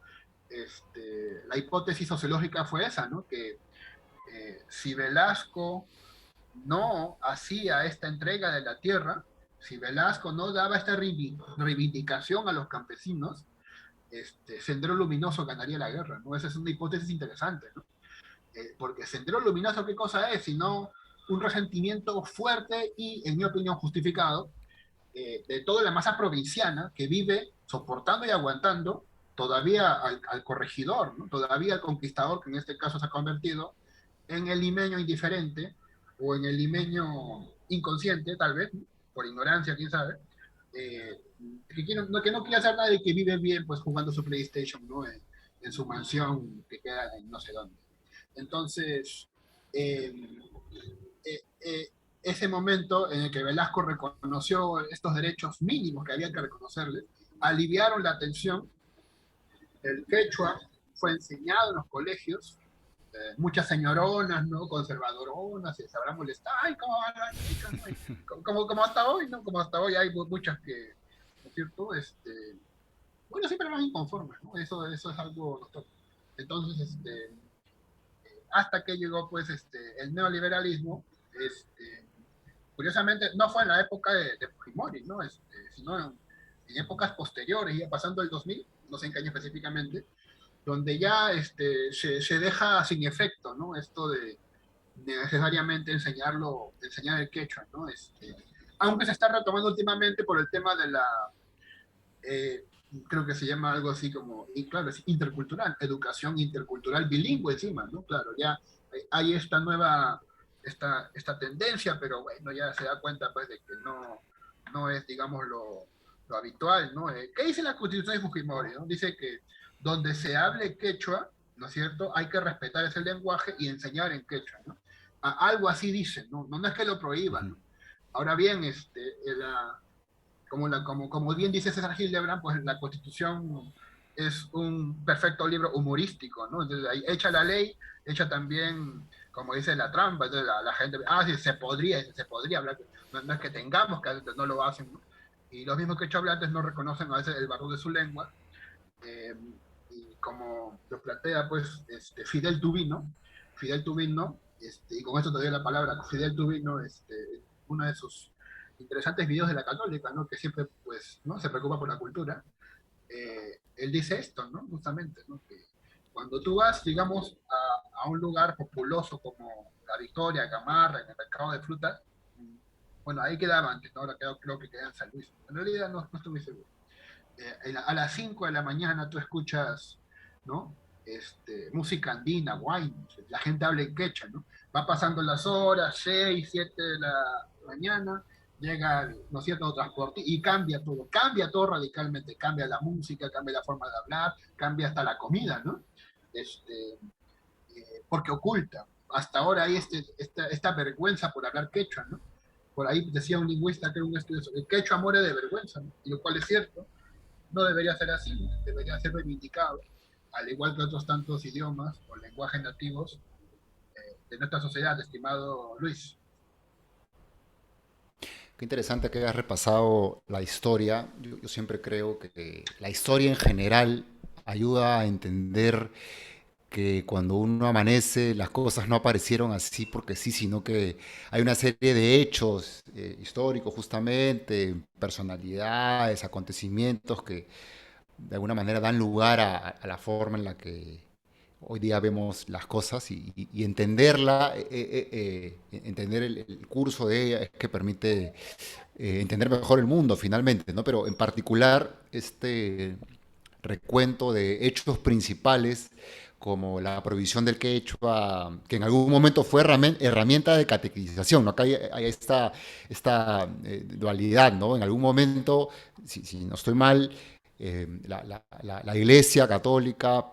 la hipótesis sociológica fue esa, ¿no? Que si Velasco no hacía esta entrega de la tierra, si Velasco no daba esta reivindicación a los campesinos, Sendero Luminoso ganaría la guerra, ¿no? Esa es una hipótesis interesante, ¿no? Porque Sendero Luminoso, ¿qué cosa es? Sino un resentimiento fuerte y, en mi opinión, justificado de toda la masa provinciana que vive soportando y aguantando todavía al corregidor, ¿no? Todavía al conquistador, que en este caso se ha convertido en el limeño indiferente o en el limeño inconsciente, tal vez, ¿no? Por ignorancia, quién sabe, eh, que no quiere hacer nada y que vive bien pues jugando su PlayStation, ¿no? En su mansión que queda en no sé dónde. Entonces, eh, ese momento en el que Velasco reconoció estos derechos mínimos que había que reconocerle, aliviaron la tensión el quechua fue enseñado en los colegios, muchas señoronas, ¿no? Conservadoronas, se habrán molestado, ay, ¿cómo van a hablar quechua? ¿No? Como hasta hoy, ¿no? Como hasta hoy hay muchas que, ¿no es cierto? Bueno, siempre van inconformes, ¿no? Eso es algo notorio. Entonces, hasta que llegó, pues, el neoliberalismo, curiosamente, no fue en la época de Fujimori, ¿no? Sino en épocas posteriores, ya pasando el 2000, no sé en qué año específicamente, donde ya se deja sin efecto, ¿no? Esto de necesariamente enseñar el quechua, ¿no? Aunque se está retomando últimamente por el tema de la, eh, creo que se llama algo así como, y claro, es intercultural, educación intercultural bilingüe encima, ¿no? Claro, ya hay esta nueva, esta tendencia, pero bueno, ya se da cuenta pues de que no es, digamos, lo habitual, ¿no? ¿Qué dice la Constitución de Fujimori? ¿No? Dice que donde se hable quechua, ¿no es cierto? Hay que respetar ese lenguaje y enseñar en quechua, ¿no? Algo así dice, ¿no? No es que lo prohíban, Ujú. ¿no? Ahora bien, como bien dice César Hildebrand, pues la Constitución es un perfecto libro humorístico, ¿no? Entonces, ahí echa la ley, echa también, como dice la trampa, entonces la gente, sí, se podría hablar, no es que tengamos que, no lo hacen, ¿no? Y los mismos que hecho hablantes no reconocen a veces el valor de su lengua, eh, y como lo plantea, pues, Fidel Tubino, y con esto te doy la palabra, Fidel Tubino, uno de sus interesantes videos de la católica, ¿no? Que siempre, pues, ¿no? Se preocupa por la cultura. Él dice esto, ¿no? Justamente, ¿no? Que cuando tú vas, digamos, a un lugar populoso como La Victoria, Gamarra, en el mercado de frutas, bueno, ahí quedaba antes, ¿no? Ahora creo que queda en San Luis. En realidad no estoy muy seguro. A las 5 de la mañana tú escuchas, ¿no? Música andina, guay, la gente habla en quechua, ¿no? Va pasando las horas, 6 7 de la mañana, llega, ¿no es cierto?, transporte y cambia todo radicalmente, cambia la música, cambia la forma de hablar, cambia hasta la comida, ¿no? Porque oculta. Hasta ahora hay esta vergüenza por hablar quechua, ¿no? Por ahí decía un lingüista que era un estudio sobre el quechua muere de vergüenza, ¿no? Y lo cual es cierto, no debería ser así, ¿no? Debería ser reivindicado, al igual que otros tantos idiomas o lenguajes nativos de nuestra sociedad, estimado Luis. Qué interesante que hayas repasado la historia. Yo siempre creo que la historia en general ayuda a entender que cuando uno amanece las cosas no aparecieron así porque sí, sino que hay una serie de hechos históricos justamente, personalidades, acontecimientos que de alguna manera dan lugar a la forma en la que hoy día vemos las cosas y entenderla, entender el curso de ella es que permite entender mejor el mundo finalmente, ¿no? Pero en particular este recuento de hechos principales como la prohibición del quechua, que en algún momento fue herramienta de catequización, ¿no? Acá hay esta dualidad, ¿no? En algún momento, si no estoy mal, la Iglesia Católica,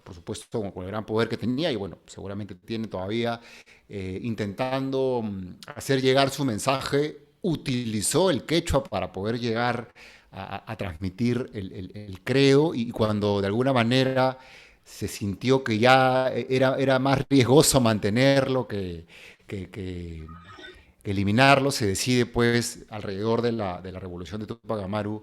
por supuesto con el gran poder que tenía y bueno, seguramente tiene todavía, intentando hacer llegar su mensaje, utilizó el quechua para poder llegar a transmitir el credo y cuando de alguna manera se sintió que ya era más riesgoso mantenerlo que eliminarlo, se decide pues alrededor de la revolución de Tupac Amaru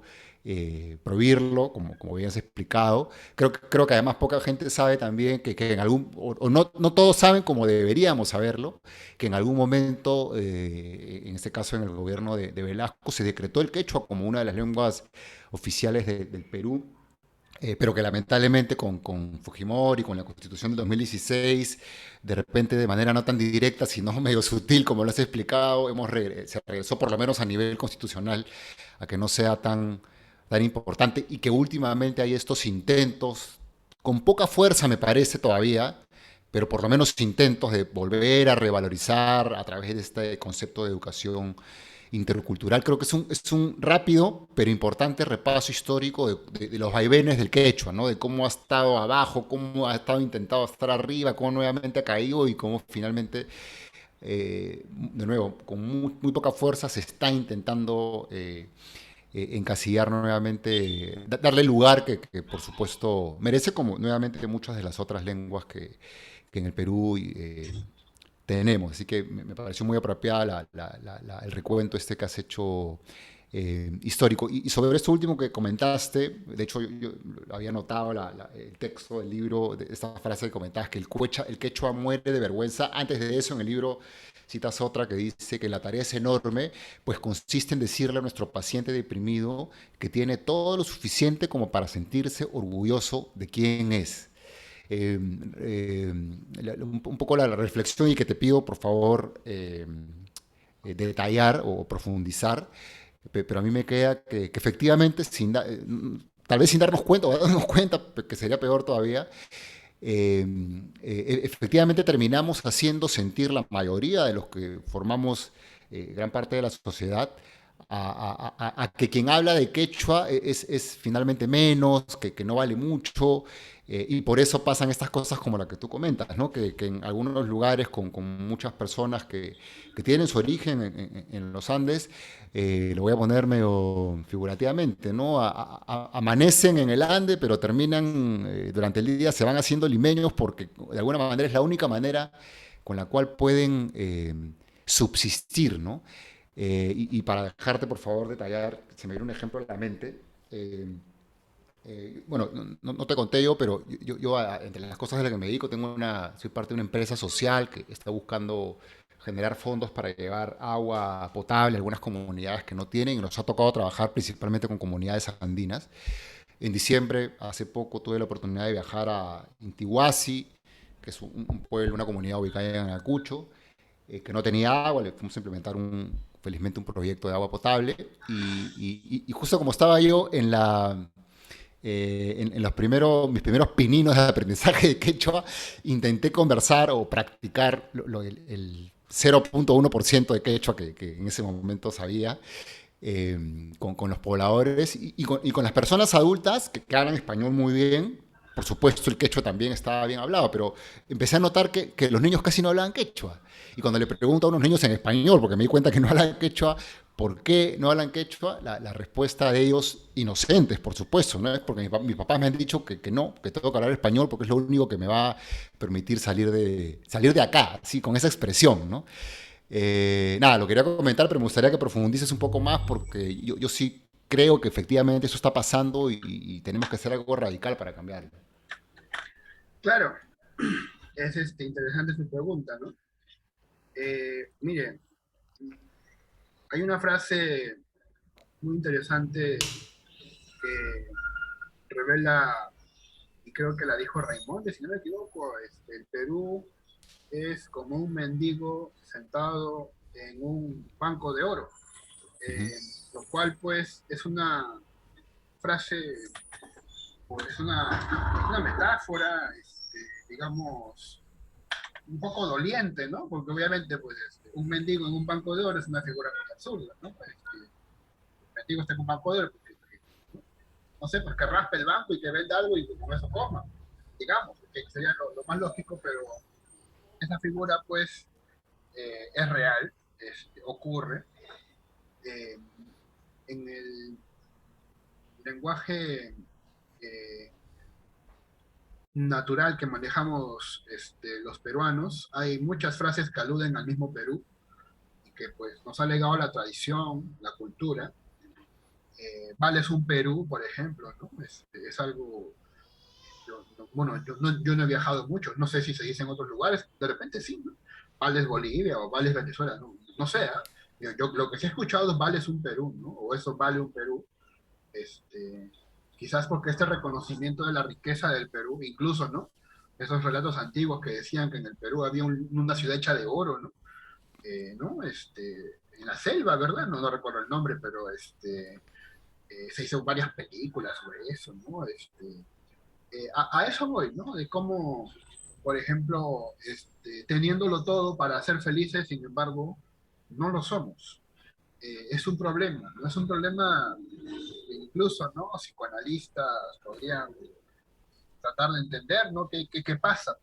prohibirlo, como bien has explicado. Creo que además poca gente sabe también que en algún, o no todos saben como deberíamos saberlo, que en algún momento, en este caso en el gobierno de Velasco, se decretó el quechua como una de las lenguas oficiales del Perú, pero que lamentablemente con Fujimori, con la constitución del 2016, de repente de manera no tan directa, sino medio sutil, como lo has explicado, se regresó por lo menos a nivel constitucional a que no sea tan importante y que últimamente hay estos intentos, con poca fuerza me parece todavía, pero por lo menos intentos de volver a revalorizar a través de este concepto de educación intercultural. Creo que es un rápido pero importante repaso histórico de los vaivenes del quechua, ¿no? De cómo ha estado abajo, cómo ha estado intentado estar arriba, cómo nuevamente ha caído y cómo finalmente, de nuevo, con muy poca fuerza se está intentando encasillar nuevamente, darle el lugar que, por supuesto merece, como nuevamente muchas de las otras lenguas que en el Perú tenemos. Así que me pareció muy apropiada el recuento este que has hecho histórico. Y sobre esto último que comentaste, de hecho yo había notado el texto del libro, de esta frase que comentabas, que el quechua muere de vergüenza. Antes de eso, en el libro citas otra que dice que la tarea es enorme, pues consiste en decirle a nuestro paciente deprimido que tiene todo lo suficiente como para sentirse orgulloso de quién es. Eh, eh, un poco la reflexión y que te pido, por favor, detallar o profundizar, pero a mí me queda que efectivamente, tal vez sin darnos cuenta o darnos cuenta, que sería peor todavía, efectivamente terminamos haciendo sentir la mayoría de los que formamos gran parte de la sociedad a que quien habla de quechua es finalmente menos, que no vale mucho, y por eso pasan estas cosas como la que tú comentas, ¿no? Que en algunos lugares con muchas personas que tienen su origen en los Andes, lo voy a poner medio figurativamente, ¿no? Amanecen en el Ande, pero terminan durante el día, se van haciendo limeños porque de alguna manera es la única manera con la cual pueden subsistir, ¿no? Y para dejarte, por favor, detallar, se me viene un ejemplo a la mente. eh, bueno, no te conté yo, pero entre las cosas de las que me dedico, soy parte de una empresa social que está buscando generar fondos para llevar agua potable a algunas comunidades que no tienen, y nos ha tocado trabajar principalmente con comunidades andinas. En diciembre, hace poco, tuve la oportunidad de viajar a Intihuasi, que es un pueblo, una comunidad ubicada en Ayacucho, que no tenía agua. Le fuimos a implementar felizmente un proyecto de agua potable, y justo como estaba yo en mis primeros pininos de aprendizaje de quechua, intenté conversar o practicar el 0,1% de quechua que en ese momento sabía, con los pobladores y con las personas adultas que hablan español muy bien. Por supuesto, el quechua también estaba bien hablado, pero empecé a notar que los niños casi no hablaban quechua. Y cuando le pregunto a unos niños en español, porque me di cuenta que no hablan quechua, ¿por qué no hablan quechua? La respuesta de ellos, inocentes, por supuesto, ¿no? Es porque mis papás me han dicho que no, que tengo que hablar español porque es lo único que me va a permitir salir de acá, ¿sí? Con esa expresión, ¿no? Nada, lo quería comentar, pero me gustaría que profundices un poco más porque yo sí creo que efectivamente eso está pasando y tenemos que hacer algo radical para cambiarlo. Claro, es interesante su pregunta, ¿no? Mire, hay una frase muy interesante que revela, y creo que la dijo Raimonde, si no me equivoco, el Perú es como un mendigo sentado en un banco de oro, Ujú. lo cual pues es una frase, o es una metáfora, digamos, un poco doliente, ¿no? Porque obviamente pues un mendigo en un banco de oro es una figura muy absurda, ¿no? El mendigo está en un banco de oro porque, no sé, pues que raspe el banco y que venda algo y con eso coma, digamos, que sería lo más lógico, pero esa figura pues es real, ocurre. Eh, en el lenguaje eh, natural que manejamos los peruanos, hay muchas frases que aluden al mismo Perú y que pues nos ha legado la tradición, la cultura. Vales un Perú, por ejemplo, ¿no? Es algo, bueno, yo no he viajado mucho, no sé si se dice en otros lugares, de repente sí, ¿no? Vales Bolivia o Vales Venezuela, no sé, ¿eh? Yo lo que sí he escuchado es Vales un Perú, ¿no? O eso vale un Perú, este, quizás porque este reconocimiento de la riqueza del Perú, incluso, ¿no? Esos relatos antiguos que decían que en el Perú había una ciudad hecha de oro, ¿no? ¿No? En la selva, ¿verdad? No recuerdo el nombre, pero se hizo varias películas sobre eso, ¿no? A eso voy, ¿no? De cómo, por ejemplo, teniéndolo todo para ser felices, sin embargo, no lo somos. Es un problema, ¿no? Es un problema que incluso, ¿no? Psicoanalistas podrían tratar de entender, ¿no? ¿Qué pasa?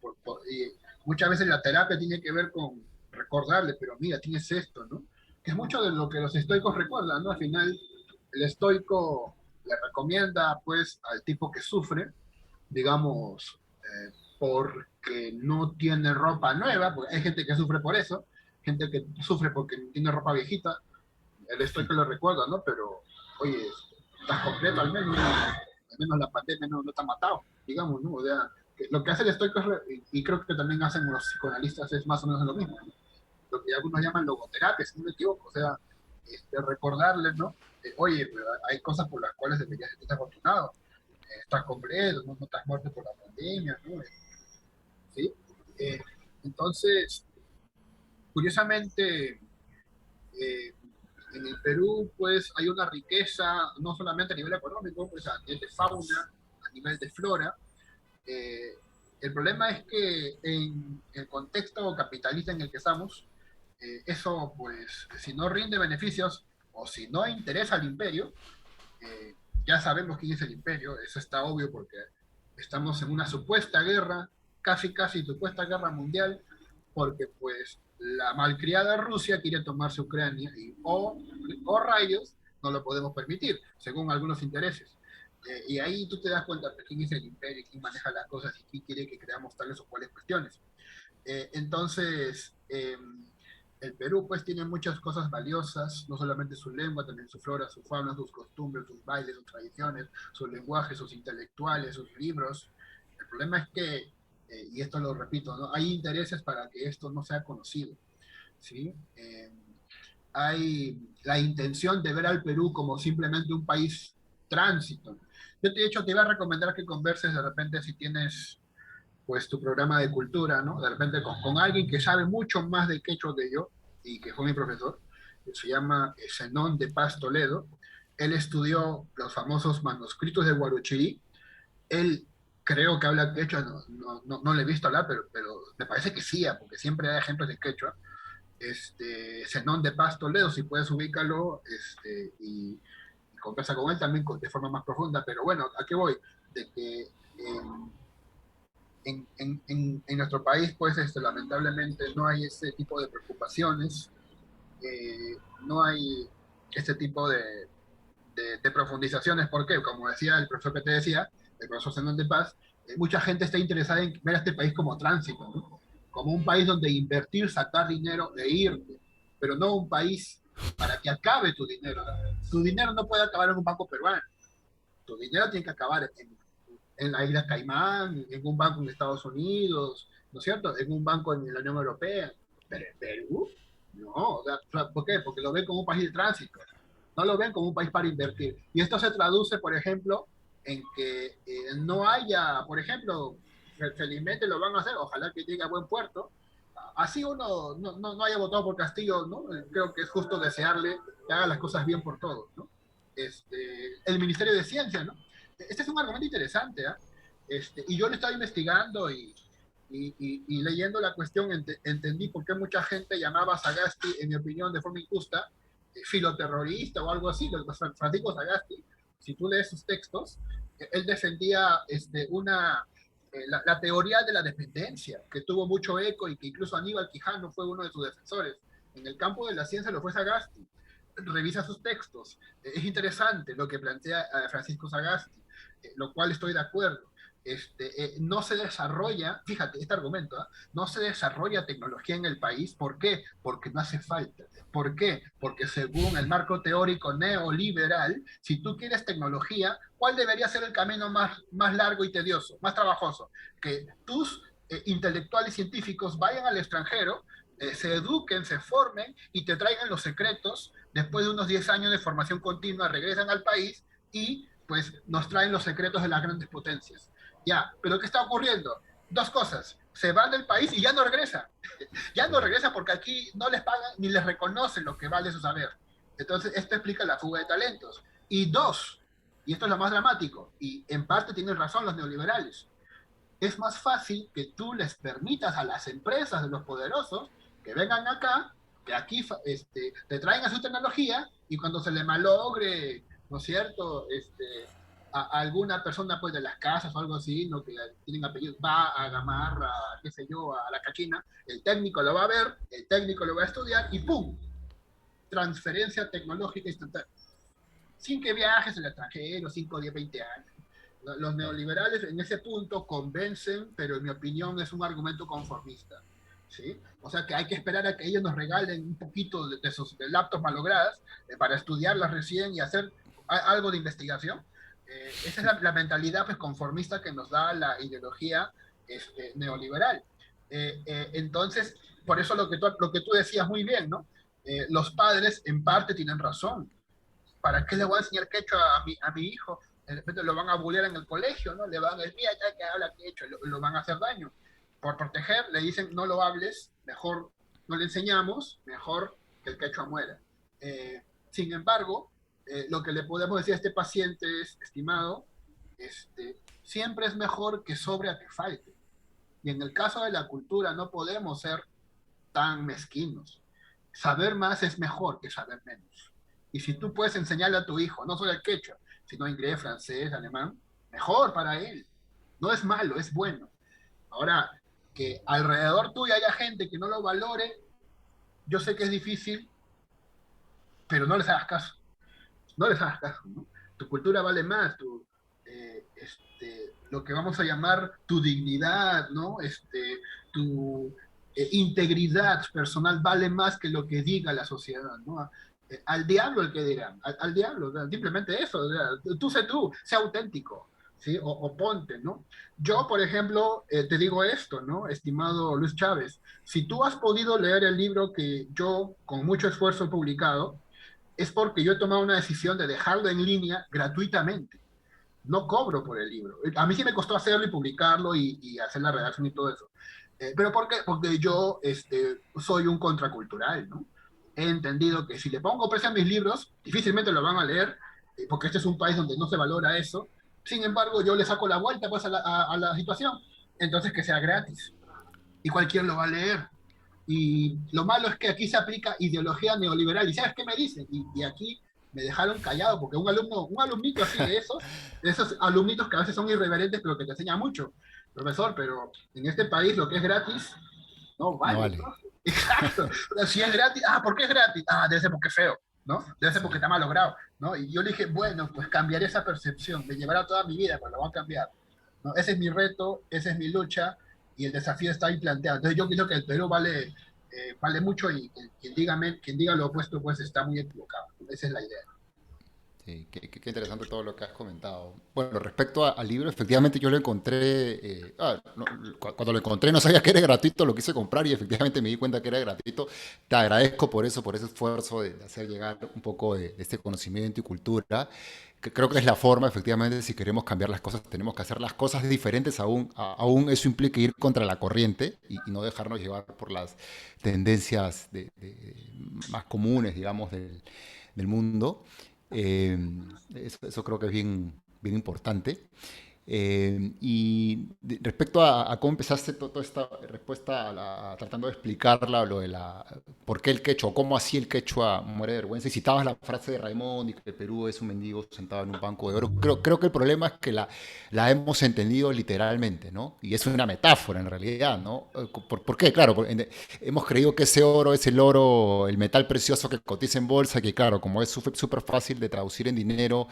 Y muchas veces la terapia tiene que ver con recordarle, pero mira, tienes esto, ¿no? Que es mucho de lo que los estoicos recuerdan, ¿no? Al final, el estoico le recomienda pues al tipo que sufre, digamos, porque no tiene ropa nueva, porque hay gente que sufre por eso, gente que sufre porque tiene ropa viejita, el estoico le recuerda, ¿no? Pero, oye, estás completo al menos la pandemia no te ha matado, digamos, ¿no? O sea, que lo que hace el estoico es, y creo que también hacen los psicoanalistas, es más o menos lo mismo, ¿no? Lo que algunos llaman logoterapia, si no me equivoco, o sea, recordarles, ¿no? Oye, hay cosas por las cuales deberías estar afortunado, estás completo, no estás muerto por la pandemia, ¿no? ¿Sí? Eh, entonces, curiosamente, eh, en el Perú, pues, hay una riqueza, no solamente a nivel económico, pues, a nivel de fauna, a nivel de flora. Eh, el problema es que en el contexto capitalista en el que estamos, eso, pues, si no rinde beneficios o si no interesa al imperio, eh, ya sabemos quién es el imperio, eso está obvio porque estamos en una supuesta guerra, casi supuesta guerra mundial, porque pues la malcriada Rusia quiere tomarse Ucrania y o rayos no lo podemos permitir, según algunos intereses. Y ahí tú te das cuenta de quién es el imperio, quién maneja las cosas y quién quiere que creamos tales o cuales cuestiones. Entonces, el Perú pues tiene muchas cosas valiosas, no solamente su lengua, también su flora, su fauna, sus costumbres, sus bailes, sus tradiciones, su lenguaje, sus intelectuales, sus libros. El problema es que, y esto lo repito, ¿no? Hay intereses para que esto no sea conocido, ¿sí? Hay la intención de ver al Perú como simplemente un país tránsito. Yo de hecho te iba a recomendar que converses de repente si tienes pues tu programa de cultura, ¿no? De repente con alguien que sabe mucho más de quechua que yo y que fue mi profesor, que se llama Zenón de Paz Toledo. Él estudió los famosos manuscritos de Guarochirí. Él creo que habla quechua, no le he visto hablar, pero me parece que sí, porque siempre hay ejemplos de quechua. Zenón de Paz Toledo, si puedes ubícalo y conversa con él también de forma más profunda. Pero bueno, ¿a qué voy? De que en nuestro país, pues lamentablemente no hay ese tipo de preocupaciones, no hay este tipo de profundizaciones. ¿Por qué? Como decía el profesor que te decía, el profesor Zenón de Paz, mucha gente está interesada en ver a este país como tránsito, ¿no? Como un país donde invertir, sacar dinero e irte, pero no un país para que acabe tu dinero. Tu dinero no puede acabar en un banco peruano, tu dinero tiene que acabar en la isla Caimán, en un banco en Estados Unidos, ¿no es cierto? En un banco en la Unión Europea. Pero en Perú, no. O sea, ¿por qué? Porque lo ven como un país de tránsito. No lo ven como un país para invertir. Y esto se traduce, por ejemplo, en que no haya, por ejemplo, felizmente lo van a hacer, ojalá que llegue a buen puerto. Así uno no haya votado por Castillo, ¿no? Creo que es justo desearle que haga las cosas bien por todos, ¿no? El Ministerio de Ciencia, ¿no? Este es un argumento interesante, ¿eh? Y yo lo estaba investigando y leyendo la cuestión entendí por qué mucha gente llamaba a Sagasti, en mi opinión, de forma injusta, filoterrorista o algo así. Francisco Sagasti, si tú lees sus textos, él defendía la teoría de la dependencia, que tuvo mucho eco y que incluso Aníbal Quijano fue uno de sus defensores. En el campo de la ciencia lo fue Sagasti. Revisa sus textos. Es interesante lo que plantea Francisco Sagasti, lo cual estoy de acuerdo. No se desarrolla, fíjate, este argumento, no se desarrolla tecnología en el país. ¿Por qué? Porque no hace falta. ¿Por qué? Porque según el marco teórico neoliberal, si tú quieres tecnología, ¿cuál debería ser el camino más largo y tedioso, más trabajoso? Que tus intelectuales científicos vayan al extranjero, se eduquen, se formen y te traigan los secretos. Después de unos 10 años de formación continua, regresan al país y pues nos traen los secretos de las grandes potencias. Ya, pero ¿qué está ocurriendo? Dos cosas. Se van del país y ya no regresa. Ya no regresa porque aquí no les pagan ni les reconocen lo que vale su saber. Entonces, esto explica la fuga de talentos. Y dos, y esto es lo más dramático, y en parte tienen razón los neoliberales, es más fácil que tú les permitas a las empresas de los poderosos que vengan acá, que aquí te traigan su tecnología y cuando se le malogre, ¿no es cierto? A alguna persona pues de las casas o algo así, ¿no? Que tienen apellidos, va a Gamarra, qué sé yo, a la Cachina, el técnico lo va a ver, el técnico lo va a estudiar y ¡pum! Transferencia tecnológica instantánea. sin que viajes al extranjero, 5, 10, 20 años. Los Claro. neoliberales en ese punto convencen, pero en mi opinión es un argumento conformista. ¿Sí? O sea que hay que esperar a que ellos nos regalen un poquito de sus de laptops malogradas para estudiarlas recién y hacer algo de investigación. Esa es la mentalidad pues, conformista que nos da la ideología neoliberal. Entonces, por eso lo que tú decías muy bien, ¿no? Los padres en parte tienen razón. ¿Para qué le voy a enseñar quechua a mi hijo? De repente lo van a bullear en el colegio, ¿no? Le van a decir, mira, ya que habla quechua, lo van a hacer daño. Por proteger, le dicen, no lo hables, mejor no le enseñamos, mejor que el quechua muera. Sin embargo, lo que le podemos decir a este paciente es, estimado, siempre es mejor que sobre a que falte. Y en el caso de la cultura no podemos ser tan mezquinos. Saber más es mejor que saber menos. Y si tú puedes enseñarle a tu hijo, no solo el quechua, sino inglés, francés, alemán, mejor para él. No es malo, es bueno. Ahora, que alrededor tuyo haya gente que no lo valore, yo sé que es difícil, pero no les hagas caso. No les hagas caso, ¿no? Tu cultura vale más, lo que vamos a llamar tu dignidad, ¿no? Tu integridad personal vale más que lo que diga la sociedad, ¿no? Al diablo el que dirán, al diablo, simplemente eso, o sea, tú sé tú, sé auténtico, ¿sí? O ponte, ¿no? Yo, por ejemplo, te digo esto, ¿no? Estimado Luis Chávez, si tú has podido leer el libro que yo con mucho esfuerzo he publicado, es porque yo he tomado una decisión de dejarlo en línea gratuitamente. No cobro por el libro. A mí sí me costó hacerlo y publicarlo y hacer la redacción y todo eso. ¿Pero por qué? Porque yo soy un contracultural, ¿no? He entendido que si le pongo precio a mis libros, difícilmente lo van a leer, porque este es un país donde no se valora eso. Sin embargo, yo le saco la vuelta pues, a la situación. Entonces, que sea gratis. Y cualquiera lo va a leer. Y lo malo es que aquí se aplica ideología neoliberal. ¿Y sabes qué me dicen? Y aquí me dejaron callado, porque un alumnito así de esos alumnitos que a veces son irreverentes, pero que te enseñan mucho, profesor, pero en este país lo que es gratis, no No vale, vale. profe. Exacto. Pero si es gratis, ¿por qué es gratis? Debe ser porque es feo, ¿no? Debe ser porque Sí. está mal logrado, ¿no? Y yo le dije, bueno, pues cambiaré esa percepción, me llevará toda mi vida, pero lo voy a cambiar. ¿No? Ese es mi reto, esa es mi lucha, y el desafío está ahí planteado. Entonces yo creo que el Perú vale mucho y quien diga lo opuesto pues está muy equivocado. Esa es la idea. Sí, qué interesante todo lo que has comentado. Bueno, respecto al libro, efectivamente yo lo encontré, cuando lo encontré no sabía que era gratuito, lo quise comprar y efectivamente me di cuenta que era gratuito. Te agradezco por eso, por ese esfuerzo de hacer llegar un poco de este conocimiento y cultura, que creo que es la forma, efectivamente, si queremos cambiar las cosas, tenemos que hacer las cosas diferentes, aún eso implica ir contra la corriente y no dejarnos llevar por las tendencias más comunes, digamos, del mundo. Eh, eso creo que es bien importante. Respecto a cómo empezaste toda esta respuesta tratando de explicarla, lo de por qué el quechua, o cómo así el quechua muere de vergüenza, y citabas la frase de Raymond y que el Perú es un mendigo sentado en un banco de oro. Creo que el problema es que la hemos entendido literalmente, ¿no? Y es una metáfora en realidad, ¿no? ¿Por qué? Claro, hemos creído que ese oro es el oro, el metal precioso que cotiza en bolsa, que claro, como es súper fácil de traducir en dinero,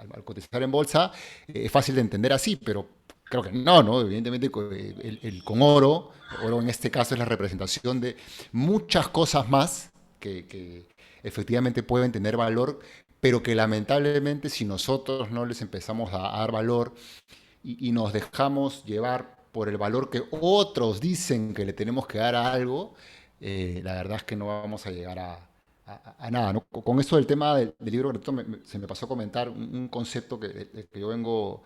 al cotizar en bolsa, es fácil de entender así, pero creo que no, ¿no? Evidentemente con oro en este caso es la representación de muchas cosas más que efectivamente pueden tener valor, pero que lamentablemente si nosotros no les empezamos a dar valor y nos dejamos llevar por el valor que otros dicen que le tenemos que dar a algo, la verdad es que no vamos a llegar a nada, ¿no? Con esto del tema del libro gratuito se me pasó a comentar un concepto que yo vengo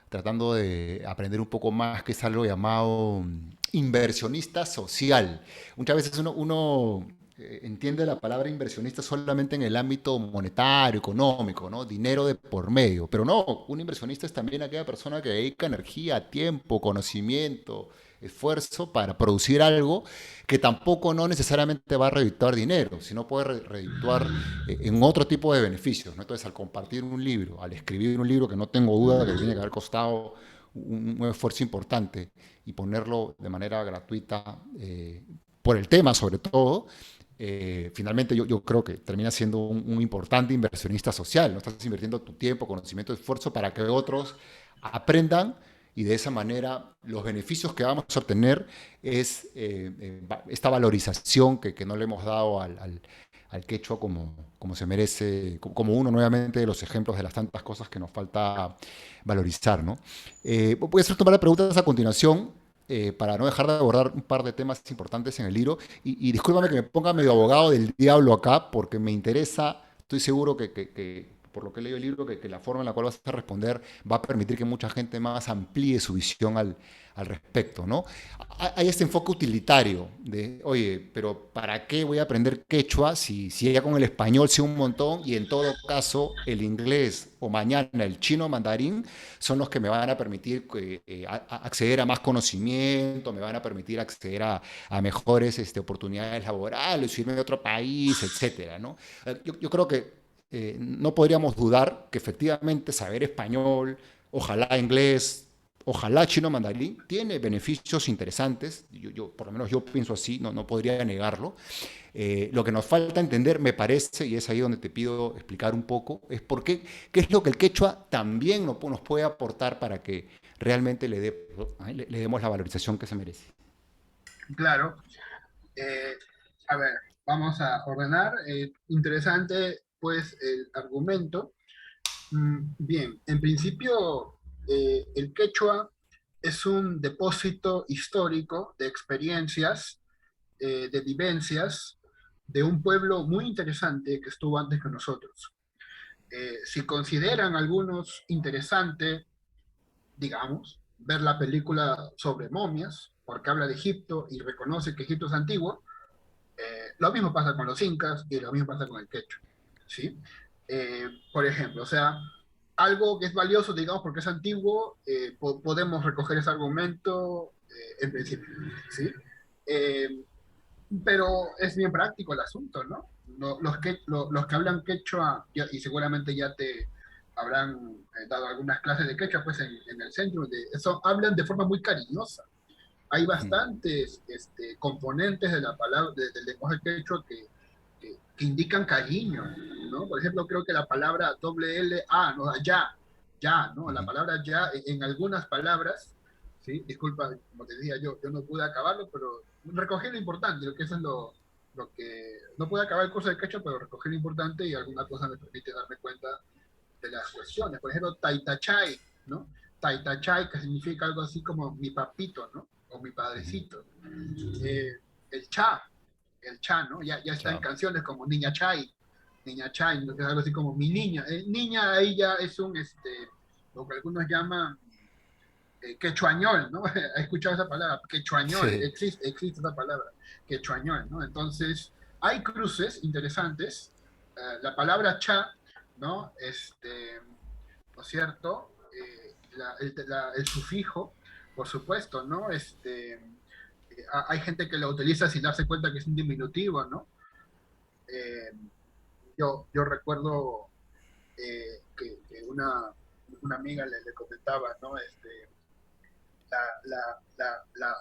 tratando de aprender un poco más, que es algo llamado inversionista social. Muchas veces uno entiende la palabra inversionista solamente en el ámbito monetario, económico, ¿no? Dinero de por medio. Pero no, un inversionista es también aquella persona que dedica energía, tiempo, conocimiento, esfuerzo para producir algo que tampoco no necesariamente va a redituar dinero, sino puede redituar en otro tipo de beneficios, ¿no? Entonces, al compartir un libro, al escribir un libro que no tengo duda que tiene que haber costado un esfuerzo importante y ponerlo de manera gratuita por el tema sobre todo, finalmente yo creo que termina siendo un importante inversionista social, ¿no? Estás invirtiendo tu tiempo, conocimiento, esfuerzo para que otros aprendan y de esa manera los beneficios que vamos a obtener es esta valorización que no le hemos dado al quechua como se merece, como uno nuevamente de los ejemplos de las tantas cosas que nos falta valorizar, ¿no? Voy a hacer un par de preguntas a continuación para no dejar de abordar un par de temas importantes en el libro. Y discúlpame que me ponga medio abogado del diablo acá, porque me interesa, estoy seguro por lo que he leído el libro, que la forma en la cual vas a responder va a permitir que mucha gente más amplíe su visión al respecto, ¿no? Hay este enfoque utilitario de, oye, pero ¿para qué voy a aprender quechua si ya con el español sé un montón y en todo caso el inglés o mañana el chino mandarín son los que me van a permitir acceder a más conocimiento, me van a permitir acceder a mejores oportunidades laborales, irme a otro país, etcétera, ¿no? Yo creo que no podríamos dudar que efectivamente saber español, ojalá inglés, ojalá chino mandarín, tiene beneficios interesantes. Por lo menos yo pienso así, no podría negarlo. Lo que nos falta entender, me parece, y es ahí donde te pido explicar un poco, es qué es lo que el quechua también nos puede aportar para que realmente le demos la valorización que se merece. Claro. Eh, a ver, vamos a ordenar. Interesante, pues, el argumento. Bien, en principio, el quechua es un depósito histórico de experiencias, de vivencias de un pueblo muy interesante que estuvo antes que nosotros. Si consideran algunos interesante, digamos, ver la película sobre momias, porque habla de Egipto y reconoce que Egipto es antiguo, lo mismo pasa con los incas y lo mismo pasa con el quechua, ¿sí? Por ejemplo, o sea, algo que es valioso, digamos, porque es antiguo, podemos recoger ese argumento en principio, ¿sí? Eh, pero es bien práctico el asunto, ¿no? Los que hablan quechua, y seguramente ya te habrán dado algunas clases de quechua, pues en el centro, de eso hablan de forma muy cariñosa. Hay bastantes componentes de la palabra, del lenguaje quechua que indican cariño, ¿no? Por ejemplo, creo que la palabra doble L, A, ¿no? Ya, ¿no? La palabra ya en algunas palabras, ¿sí? Disculpa, como te decía yo no pude acabarlo, pero recogí lo importante, lo que eso es lo que... No pude acabar el curso de quechua, pero recogí lo importante y alguna cosa me permite darme cuenta de las cuestiones. Por ejemplo, taitachay, ¿no? Taitachay, que significa algo así como mi papito, ¿no? O mi padrecito. Eh, el cha, el cha, ¿no? Ya está en Chao. canciones como Niña Chay, ¿no? Que es algo así como mi niña. Niña, ahí ya es lo que algunos llaman quechuañol, ¿no? He escuchado esa palabra, quechuañol, Sí. existe esa palabra, quechuañol, ¿no? Entonces, hay cruces interesantes. La palabra cha, ¿no? ¿No es cierto? El sufijo, por supuesto, ¿no? Hay gente que lo utiliza sin darse cuenta que es un diminutivo, ¿no? Eh, yo recuerdo que una amiga le comentaba, ¿no?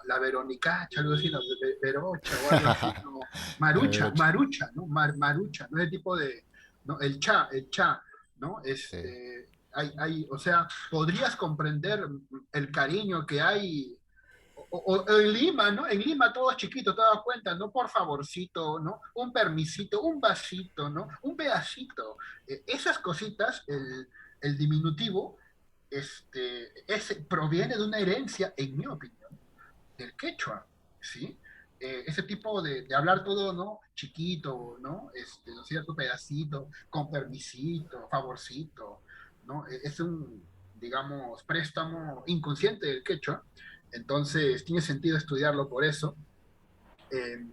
La Veronicacha, algo así, ¿no? Verocha o algo así, ¿no? Marucha, Marucha, ¿no? Marucha, ¿no? Ese tipo de, ¿no? El cha, ¿no? Sí. O sea, podrías comprender el cariño que hay o en Lima, ¿no? En Lima todo es chiquito, te das cuenta, ¿no? Por favorcito, ¿no? Un permisito, un vasito, ¿no? Un pedacito. Esas cositas, el diminutivo, proviene de una herencia, en mi opinión, del quechua, ¿sí? Ese tipo de hablar todo, ¿no? Chiquito, ¿no? ¿No es cierto? Pedacito, con permisito, favorcito, ¿no? Es un, digamos, préstamo inconsciente del quechua, entonces tiene sentido estudiarlo por eso, eh,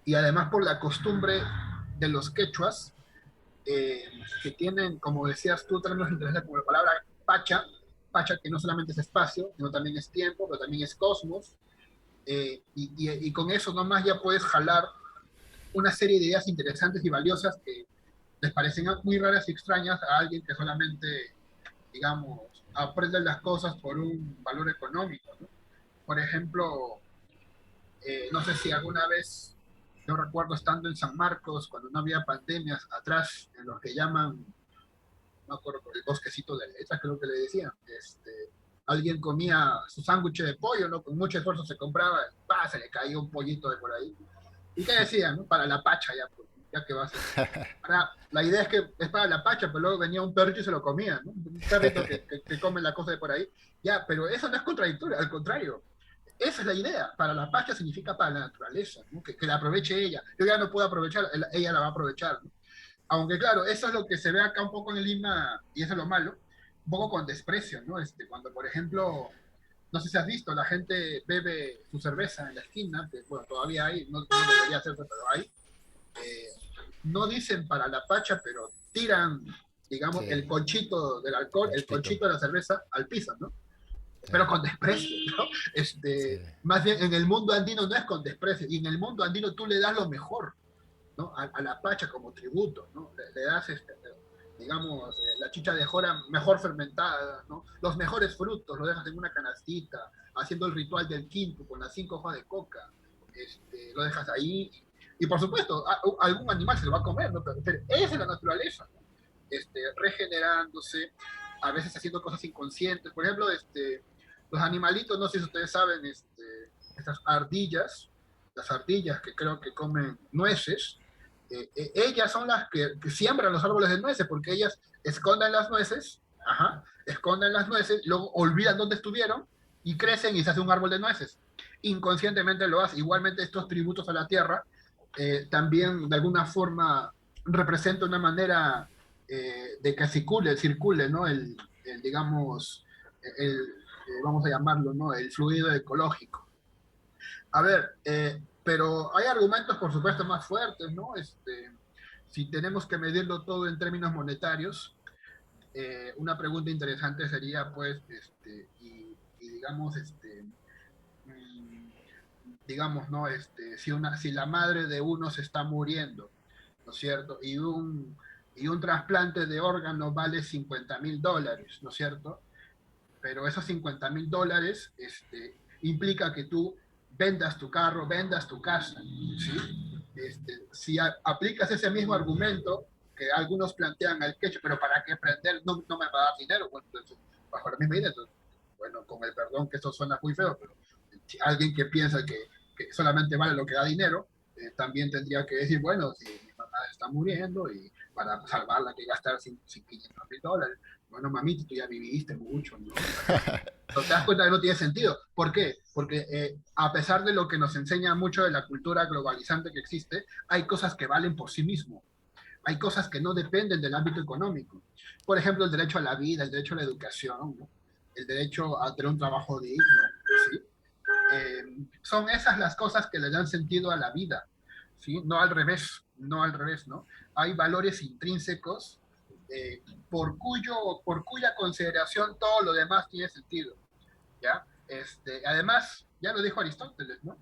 y además por la costumbre de los quechuas, eh, que tienen, como decías tú, términos interesantes como la palabra pacha, pacha que no solamente es espacio, sino también es tiempo, pero también es cosmos, y con eso nomás ya puedes jalar una serie de ideas interesantes y valiosas que les parecen muy raras y extrañas a alguien que solamente, digamos, aprende las cosas por un valor económico, ¿no? Por ejemplo, no sé si alguna vez Yo recuerdo estando en San Marcos, cuando no había pandemias, atrás, en lo que llaman, no me acuerdo, el bosquecito de letras, creo que le decían, alguien comía su sándwich de pollo, ¿no? Con mucho esfuerzo se compraba, ¡pah! Se le caía un pollito de por ahí. ¿Y qué decían, no? Para la pacha, ya, pues, ya que va a ser. Ahora, la idea es que es para la pacha, pero luego venía un perrito y se lo comía, ¿no? Un perrito que come la cosa de por ahí. Ya, pero eso no es contradictorio, al contrario. Esa es la idea. Para la pacha significa para la naturaleza, ¿no? Que la aproveche ella. Yo ya no puedo aprovechar, ella la va a aprovechar, ¿no? Aunque claro, eso es lo que se ve acá un poco en Lima, y eso es lo malo, un poco con desprecio, ¿no? Cuando, por ejemplo, no sé si has visto, la gente bebe su cerveza en la esquina, que bueno, todavía hay, no, no debería hacerse, pero hay. eh, no dicen para la pacha, pero tiran, digamos, Sí, el conchito del alcohol, un el chupito. conchito de la cerveza al piso, ¿no? Sí, Pero con desprecio, ¿no? sí, Más bien en el mundo andino no es con desprecio, y en el mundo andino tú le das lo mejor, ¿no? A la pacha como tributo, ¿no? Le das, digamos, la chicha de jora mejor fermentada, ¿no? Los mejores frutos, lo dejas en una canastita, haciendo el ritual del quinto con las 5 hojas de coca, lo dejas ahí, y por supuesto, algún animal se lo va a comer, ¿no? Pero esa es la naturaleza, ¿no? Regenerándose, a veces haciendo cosas inconscientes. Por ejemplo, los animalitos, no sé si ustedes saben, estas ardillas, las ardillas que creo que comen nueces, ellas son las que siembran los árboles de nueces, porque ellas esconden las nueces, ajá, esconden las nueces, luego olvidan dónde estuvieron y crecen y se hace un árbol de nueces. Inconscientemente lo hace. Igualmente estos tributos a la tierra también de alguna forma representa una manera de que circule, ¿no? Digamos, vamos a llamarlo, ¿no? El fluido ecológico. A ver, pero hay argumentos, por supuesto, más fuertes, ¿no? Si tenemos que medirlo todo en términos monetarios, una pregunta interesante sería, pues, digamos, mm, digamos, ¿no? Si la madre de uno se está muriendo, ¿no es cierto? Y un trasplante de órgano vale $50,000, ¿no es cierto? Pero esos $50,000 implica que tú vendas tu carro, vendas tu casa, ¿sí? Si aplicas ese mismo argumento que algunos plantean al quecho, pero ¿para qué prender? No, no me va a dar dinero, bueno, entonces, bajo la misma idea, entonces, bueno, con el perdón que esto suena muy feo, pero si alguien que piensa que solamente vale lo que da dinero, también tendría que decir, bueno, si mi mamá está muriendo y para salvarla hay que gastar $500,000, bueno, mamita, tú ya viviste mucho, ¿no? O sea, pero te das cuenta que no tiene sentido. ¿Por qué? Porque a pesar de lo que nos enseña mucho de la cultura globalizante que existe, hay cosas que valen por sí mismo. Hay cosas que no dependen del ámbito económico. Por ejemplo, el derecho a la vida, el derecho a la educación, ¿no? El derecho a tener un trabajo digno, ¿sí? Son esas las cosas que le dan sentido a la vida, ¿sí? No al revés, no al revés, ¿no? Hay valores intrínsecos por cuya consideración todo lo demás tiene sentido, ¿ya? Además, ya lo dijo Aristóteles, ¿no?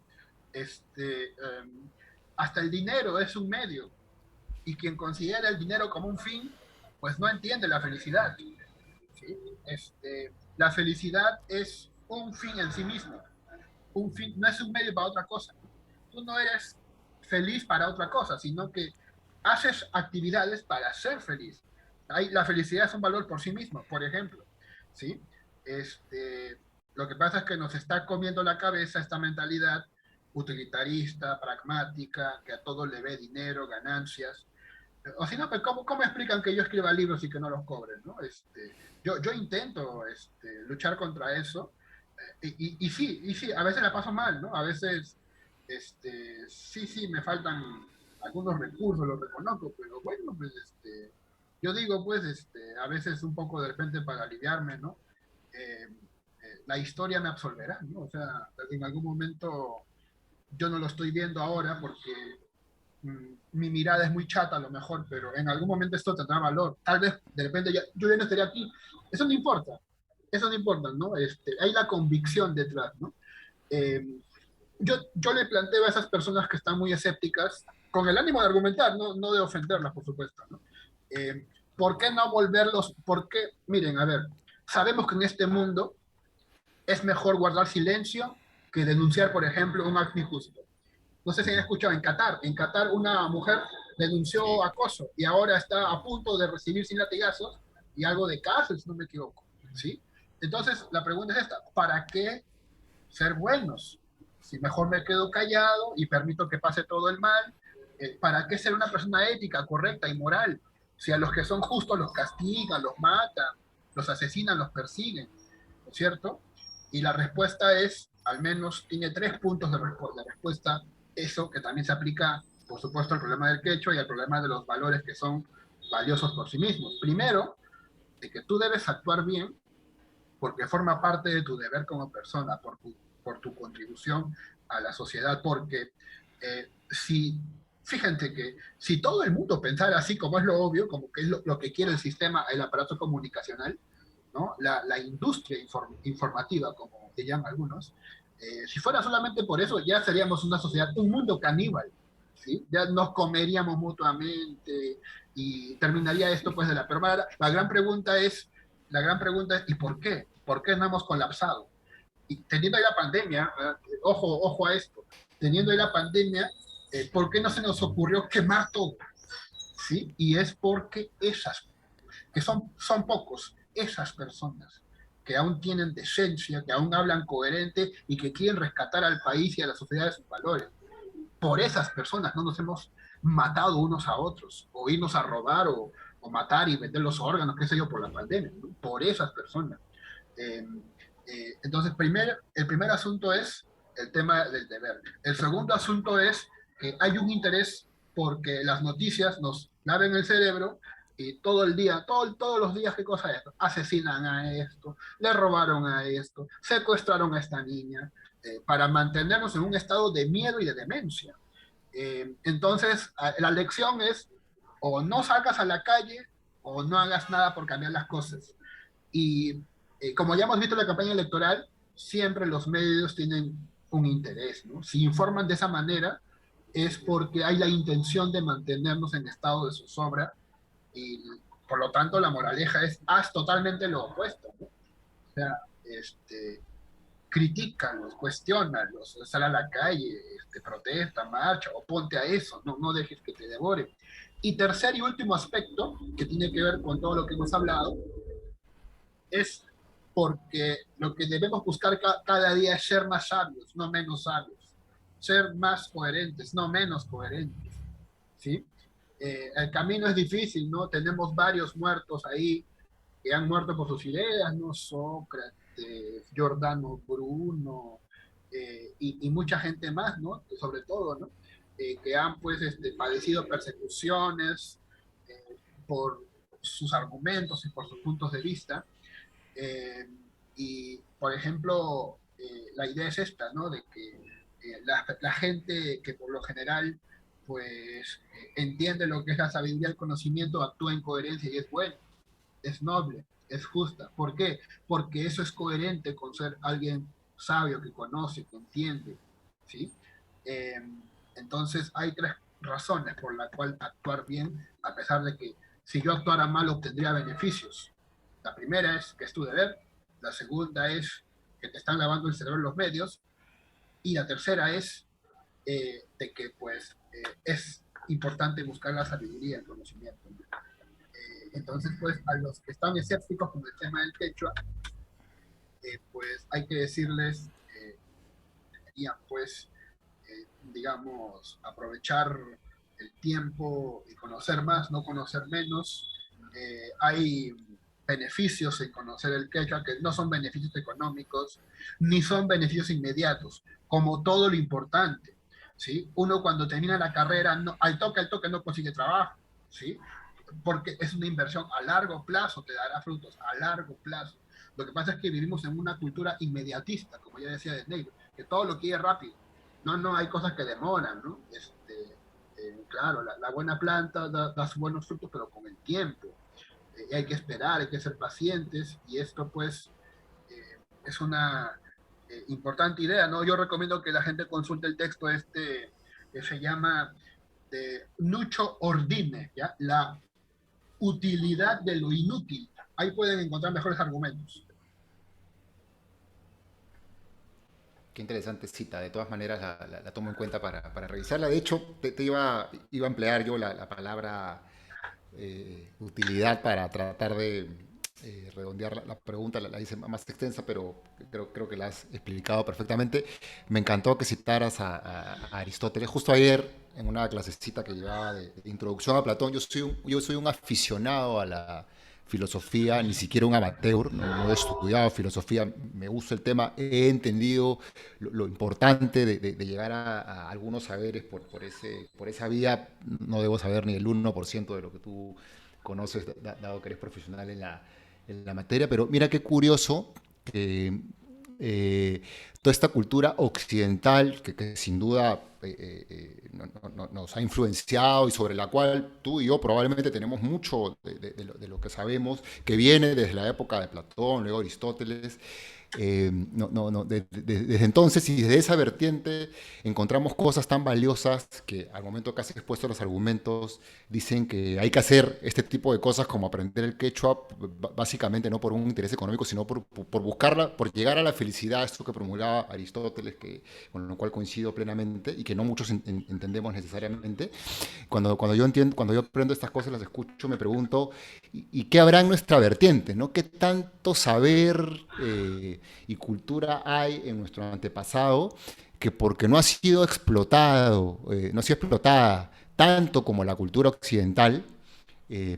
Hasta el dinero es un medio, y quien considera el dinero como un fin, pues no entiende la felicidad, ¿sí? La felicidad es un fin en sí mismo, un fin, no es un medio para otra cosa. Tú no eres feliz para otra cosa, sino que haces actividades para ser feliz. La felicidad es un valor por sí mismo, por ejemplo, ¿sí? Lo que pasa es que nos está comiendo la cabeza esta mentalidad utilitarista, pragmática, que a todo le ve dinero, ganancias. O si no, pues ¿cómo explican que yo escriba libros y que no los cobren, ¿no? Yo intento luchar contra eso, y sí, a veces la paso mal, ¿no? A veces, sí, me faltan algunos recursos, los reconozco, pero bueno, pues, yo digo, pues, a veces un poco de repente para aliviarme, ¿no? Eh, la historia me absolverá, ¿no? O sea, en algún momento yo no lo estoy viendo ahora porque mi mirada es muy chata a lo mejor, pero en algún momento esto tendrá valor. Tal vez de repente yo ya no estaría aquí. Eso no importa, eso no importa, ¿no? Hay la convicción detrás, ¿no? Eh, yo le planteo a esas personas que están muy escépticas, con el ánimo de argumentar, no de ofenderlas, por supuesto, ¿no? ¿Por qué no volverlos? ¿Por qué? Miren, a ver, sabemos que en este mundo es mejor guardar silencio que denunciar, por ejemplo, un acto injusto. no sé si han escuchado, en Qatar una mujer denunció Sí, acoso y ahora está a punto de recibir sin latigazos y algo de cárcel, si no me equivoco, ¿sí? Entonces, la pregunta es esta, ¿para qué ser buenos? Si mejor me quedo callado y permito que pase todo el mal, ¿para qué ser una persona ética, correcta y moral? Si a los que son justos los castigan, los matan, los asesinan, los persiguen, ¿no es cierto? Y la respuesta es, al menos tiene tres puntos de respuesta, eso que también se aplica, por supuesto, al problema del quechua y al problema de los valores que son valiosos por sí mismos. Primero, de que tú debes actuar bien porque forma parte de tu deber como persona, por tu contribución a la sociedad, porque si, fíjate que si todo el mundo pensara así como es lo obvio, como que es lo que quiere el sistema, el aparato comunicacional, ¿no? La industria informativa, como te llaman algunos, si fuera solamente por eso, ya seríamos una sociedad, un mundo caníbal, ¿sí? Ya nos comeríamos mutuamente y terminaría esto pues de la... Pero la gran pregunta es, ¿y por qué? ¿Por qué no hemos colapsado? Y teniendo ahí la pandemia, ojo a esto, teniendo ahí la pandemia, ¿por qué no se nos ocurrió quemar todo? ¿Sí? Y es porque que son pocos, esas personas que aún tienen decencia, que aún hablan coherente y que quieren rescatar al país y a la sociedad de sus valores. Por esas personas no nos hemos matado unos a otros, o irnos a robar, o matar y vender los órganos, qué sé yo, por la pandemia, ¿no? Por esas personas. Eh, entonces, el primer asunto es el tema del deber. El segundo asunto es que hay un interés porque las noticias nos laven el cerebro y todo el día, todos los días, ¿qué cosa es? Asesinan a esto, le robaron a esto, secuestraron a esta niña, para mantenernos en un estado de miedo y de demencia. Entonces, la lección es o no salgas a la calle o no hagas nada por cambiar las cosas. Y como ya hemos visto en la campaña electoral, siempre los medios tienen un interés, ¿no? Si informan de esa manera, es porque hay la intención de mantenernos en estado de zozobra y por lo tanto la moraleja es haz totalmente lo opuesto, ¿no? O sea, este, critícalos, cuestiónalos, sal a la calle, protesta, marcha o ponte a eso, no dejes que te devore. Y tercer y último aspecto que tiene que ver con todo lo que hemos hablado es porque lo que debemos buscar cada día es ser más sabios, no menos sabios, ser más coherentes, no menos coherentes, ¿sí? El camino es difícil, ¿no? Tenemos varios muertos ahí que han muerto por sus ideas, ¿no? Sócrates, Giordano Bruno, y mucha gente más, ¿no? Sobre todo, ¿no? Que han, pues, padecido persecuciones por sus argumentos y por sus puntos de vista. Eh, y, por ejemplo, la idea es esta, ¿no? De que la gente que por lo general, pues, entiende lo que es la sabiduría del conocimiento, actúa en coherencia y es bueno, es noble, es justa. ¿Por qué? Porque eso es coherente con ser alguien sabio, que conoce, que entiende, ¿sí? Eh, entonces, hay tres razones por las cuales actuar bien, a pesar de que si yo actuara mal obtendría beneficios. La primera es que es tu deber, la segunda es que te están lavando el cerebro los medios, y la tercera es de que pues es importante buscar la sabiduría, el conocimiento. Entonces, pues a los que están escépticos con el tema del quechua, pues hay que decirles que deberían pues, digamos, aprovechar el tiempo y conocer más, no conocer menos. Hay beneficios en conocer el quechua que no son beneficios económicos, ni son beneficios inmediatos, como todo lo importante. ¿Sí? Uno cuando termina la carrera, no, al toque no consigue trabajo, ¿sí? Porque es una inversión a largo plazo, te dará frutos a largo plazo. Lo que pasa es que vivimos en una cultura inmediatista, como ya decía de negro, que todo lo quiere rápido. No, hay cosas que demoran, ¿no? Claro, la buena planta da sus buenos frutos, pero con el tiempo. Hay que esperar, hay que ser pacientes, y esto pues es una importante idea, ¿no? Yo recomiendo que la gente consulte el texto que se llama de Nucho Ordine, ¿ya? La utilidad de lo inútil. Ahí pueden encontrar mejores argumentos. Qué interesante cita. De todas maneras, la tomo en cuenta para revisarla. De hecho, iba a emplear yo la palabra utilidad para tratar de redondear la pregunta. La hice más extensa, pero creo que la has explicado perfectamente. Me encantó que citaras a Aristóteles. Justo ayer, en una clasecita que llevaba de introducción a Platón, yo soy un aficionado a la filosofía, ni siquiera un amateur, no he estudiado filosofía, me gusta el tema, he entendido lo importante de llegar a algunos saberes por esa vía. No debo saber ni el 1% de lo que tú conoces, dado que eres profesional en la materia, pero mira qué curioso que toda esta cultura occidental que sin duda nos ha influenciado y sobre la cual tú y yo probablemente tenemos mucho de lo que sabemos, que viene desde la época de Platón, luego Aristóteles. Desde entonces y desde esa vertiente encontramos cosas tan valiosas que al momento que has expuesto los argumentos dicen que hay que hacer este tipo de cosas como aprender el quechua, básicamente no por un interés económico, sino por buscarla, por llegar a la felicidad, esto que promulgaba Aristóteles, con lo cual coincido plenamente y que no muchos entendemos necesariamente. Cuando yo aprendo estas cosas, las escucho, me pregunto, ¿y qué habrá en nuestra vertiente? ¿No? ¿Qué tanto saber y cultura hay en nuestro antepasado que porque no ha sido explotado, no ha sido explotada tanto como la cultura occidental,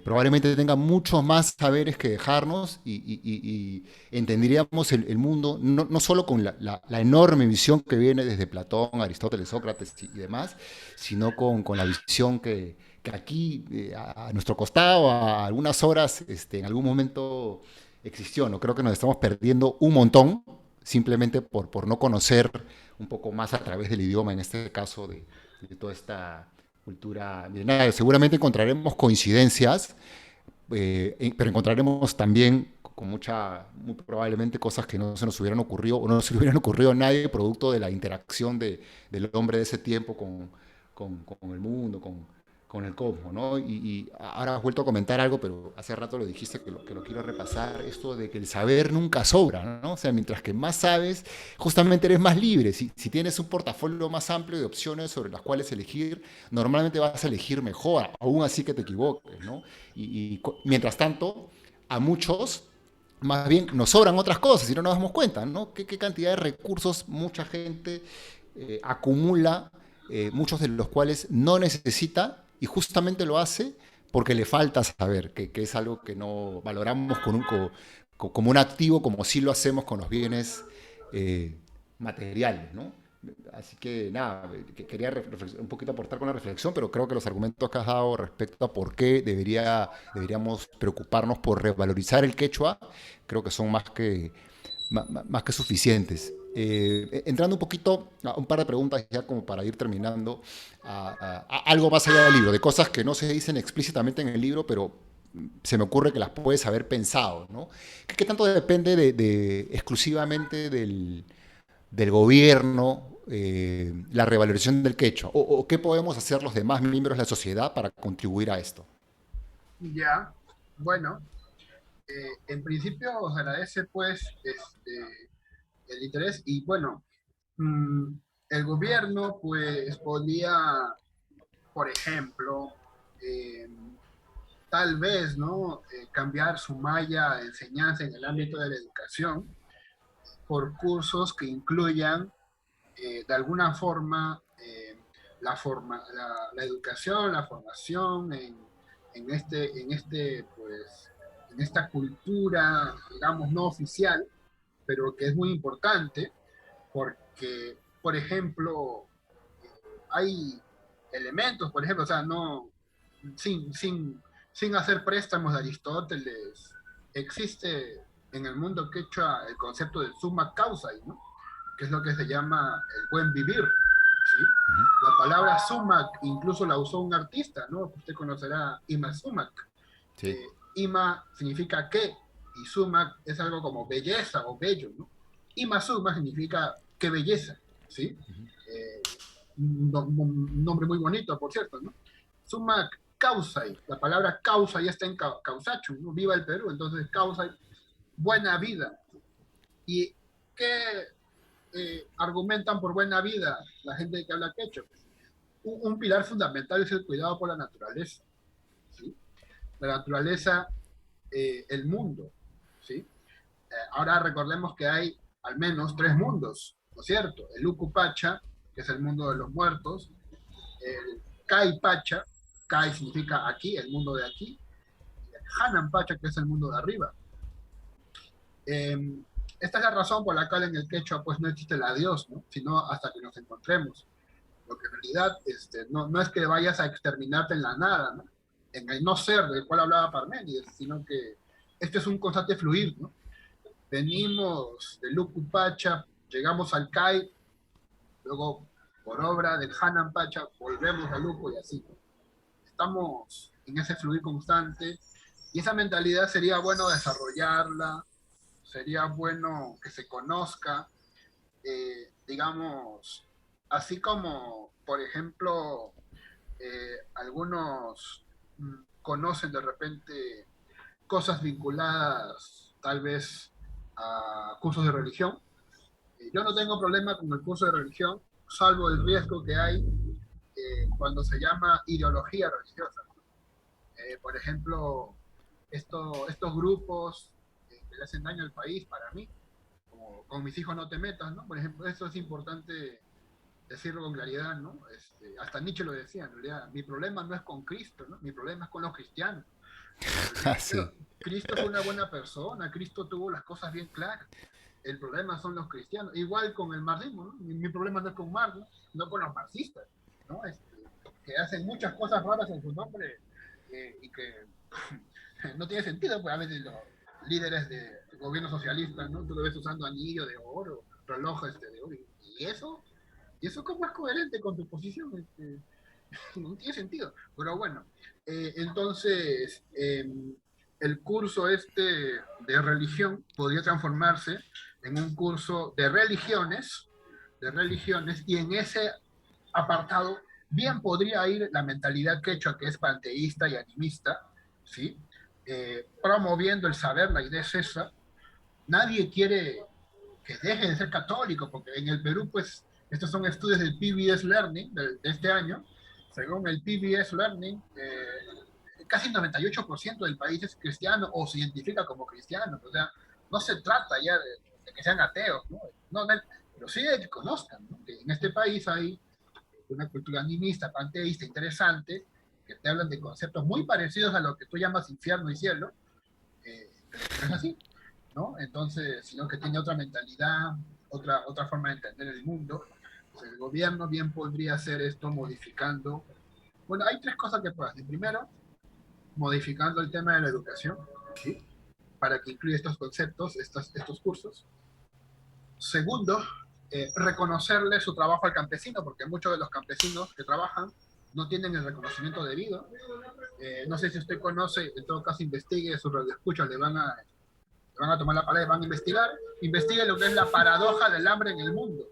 probablemente tenga muchos más saberes que dejarnos y entenderíamos el mundo no solo con la enorme visión que viene desde Platón, Aristóteles, Sócrates y demás, sino con la visión que aquí, a nuestro costado, a algunas horas, en algún momento existió. No creo que nos estamos perdiendo un montón simplemente por no conocer un poco más a través del idioma, en este caso de toda esta cultura milenaria. Seguramente encontraremos coincidencias, pero encontraremos también con muy probablemente cosas que no se nos hubieran ocurrido o no se le hubieran ocurrido a nadie, producto de la interacción del hombre de ese tiempo con el mundo, con el cosmos, ¿no? Y ahora has vuelto a comentar algo, pero hace rato lo dijiste que lo quiero repasar, esto de que el saber nunca sobra, ¿no? O sea, mientras que más sabes, justamente eres más libre. Si tienes un portafolio más amplio de opciones sobre las cuales elegir, normalmente vas a elegir mejor, aún así que te equivoques, ¿no? Mientras tanto, a muchos más bien nos sobran otras cosas y no nos damos cuenta, ¿no? ¿Qué cantidad de recursos mucha gente acumula, muchos de los cuales no necesita y justamente lo hace porque le falta saber, que es algo que no valoramos como un activo, como sí lo hacemos con los bienes materiales, ¿no? Así que nada, quería un poquito aportar con la reflexión, pero creo que los argumentos que has dado respecto a por qué deberíamos preocuparnos por revalorizar el quechua, creo que son más que suficientes. Entrando un poquito a un par de preguntas ya como para ir terminando, a algo más allá del libro, de cosas que no se dicen explícitamente en el libro, pero se me ocurre que las puedes haber pensado, ¿no? ¿Qué tanto depende exclusivamente del gobierno, la revalorización del quechua? ¿O qué podemos hacer los demás miembros de la sociedad para contribuir a esto? Ya, bueno, en principio os agradece pues el interés y bueno, mm, el gobierno pues podría, por ejemplo, eh, tal vez, ¿no? Cambiar su malla de enseñanza en el ámbito de la educación por cursos que incluyan de alguna forma la educación, la formación pues, en esta cultura, digamos, no oficial, pero que es muy importante porque, por ejemplo, hay elementos, por ejemplo, o sea, no, sin, sin, sin hacer préstamos de Aristóteles, existe en el mundo quechua el concepto del summa causa, ¿no? Que es lo que se llama el buen vivir. ¿Sí? La palabra sumac incluso la usó un artista, ¿no? Usted conocerá Ima Sumac. Sí. Ima significa qué y sumac es algo como belleza o bello, ¿no? Ima Sumac significa qué belleza, ¿sí? Un nombre muy bonito, por cierto, ¿no? Summa causai, la palabra causa ya está en causacho, ¿no? Viva el Perú, entonces causa, buena vida. ¿Y qué, argumentan por buena vida la gente que habla quechua. Un pilar fundamental es el cuidado por la naturaleza, ¿sí? La naturaleza, el mundo, ¿sí? Ahora recordemos que hay al menos tres mundos, ¿no es cierto? El Ucupacha, que es el mundo de los muertos, el Caipacha, Cai significa aquí, el mundo de aquí, y el Hananpacha, que es el mundo de arriba. Eh, Esta es la razón por la cual en el quechua pues no existe el adiós, ¿no? Sino hasta que nos encontremos. Lo que en realidad no es que vayas a exterminarte en la nada, ¿no? En el no ser del cual hablaba Parménides, sino que este es un constante fluir, ¿no? Venimos del Ucupacha, llegamos al Cai, luego por obra del Hananpacha volvemos al Uco y así. Estamos en ese fluir constante y esa mentalidad sería bueno desarrollarla, sería bueno que se conozca, digamos, así como, por ejemplo, algunos conocen de repente cosas vinculadas tal vez a cursos de religión. Yo no tengo problema con el curso de religión, salvo el riesgo que hay cuando se llama ideología religiosa. Por ejemplo, estos grupos que le hacen daño al país, para mí, como con mis hijos no te metas, ¿no? Por ejemplo, eso es importante decirlo con claridad, ¿no? Hasta Nietzsche lo decía, en realidad, mi problema no es con Cristo, ¿no? Mi problema es con los cristianos. Ah, sí. Cristo fue una buena persona, Cristo tuvo las cosas bien claras. El problema son los cristianos. Igual con el marxismo, ¿no? Mi problema no es con Marx, ¿no? No con los marxistas, ¿no? Que hacen muchas cosas raras en su nombre y que no tiene sentido, pues a veces los líderes de gobierno socialista, ¿no? Tú lo ves usando anillo de oro, reloj de oro, y eso, ¿y eso cómo es coherente con tu posición? No tiene sentido. Pero bueno, entonces el curso de religión podría transformarse en un curso de religiones, y en ese apartado bien podría ir la mentalidad quechua, que es panteísta y animista, ¿sí? Promoviendo el saber, la idea es esa. Nadie quiere que deje de ser católico, porque en el Perú, pues, estos son estudios del PBS Learning de este año. Según el PBS Learning, casi el 98% del país es cristiano o se identifica como cristiano. O sea, no se trata ya de que sean ateos, ¿no? Pero sí de que conozcan, ¿no? Que en este país hay una cultura animista, panteísta, interesante, que te hablan de conceptos muy parecidos a lo que tú llamas infierno y cielo, pero no es así, ¿no? Entonces, sino que tiene otra mentalidad, otra forma de entender el mundo. Pues el gobierno bien podría hacer esto modificando. Bueno, hay tres cosas que puede hacer. Primero, modificando el tema de la educación, ¿sí? Para que incluya estos conceptos, estos cursos. Segundo, reconocerle su trabajo al campesino, porque muchos de los campesinos que trabajan no tienen el reconocimiento debido. No sé si usted conoce, en todo caso investigue, sus radioescuchas le van a tomar la palabra, van a investigue lo que es la paradoja del hambre en el mundo.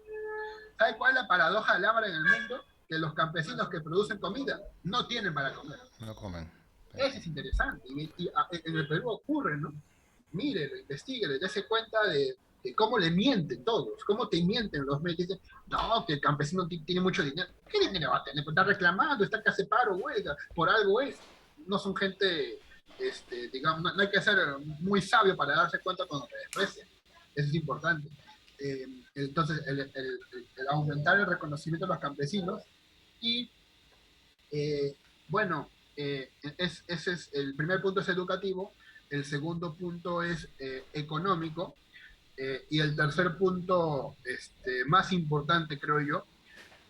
¿Sabe cuál es la paradoja del hambre en el mundo? Que los campesinos que producen comida no tienen para comer. No comen. Eso es interesante. Y en el Perú ocurre, ¿no? Mire, investigue, dése cuenta de cómo le mienten todos, cómo te mienten los medios. Dicen, no, que el campesino tiene mucho dinero. ¿Qué dinero va a tener? Pues está reclamando, está que hace paro, huelga, por algo es. No son gente, digamos, no hay que ser muy sabio para darse cuenta cuando te desprecian. Eso es importante. Entonces, el aumentar el reconocimiento de los campesinos y, bueno, ese es el primer punto, es educativo. El segundo punto es económico, y el tercer punto, más importante creo yo,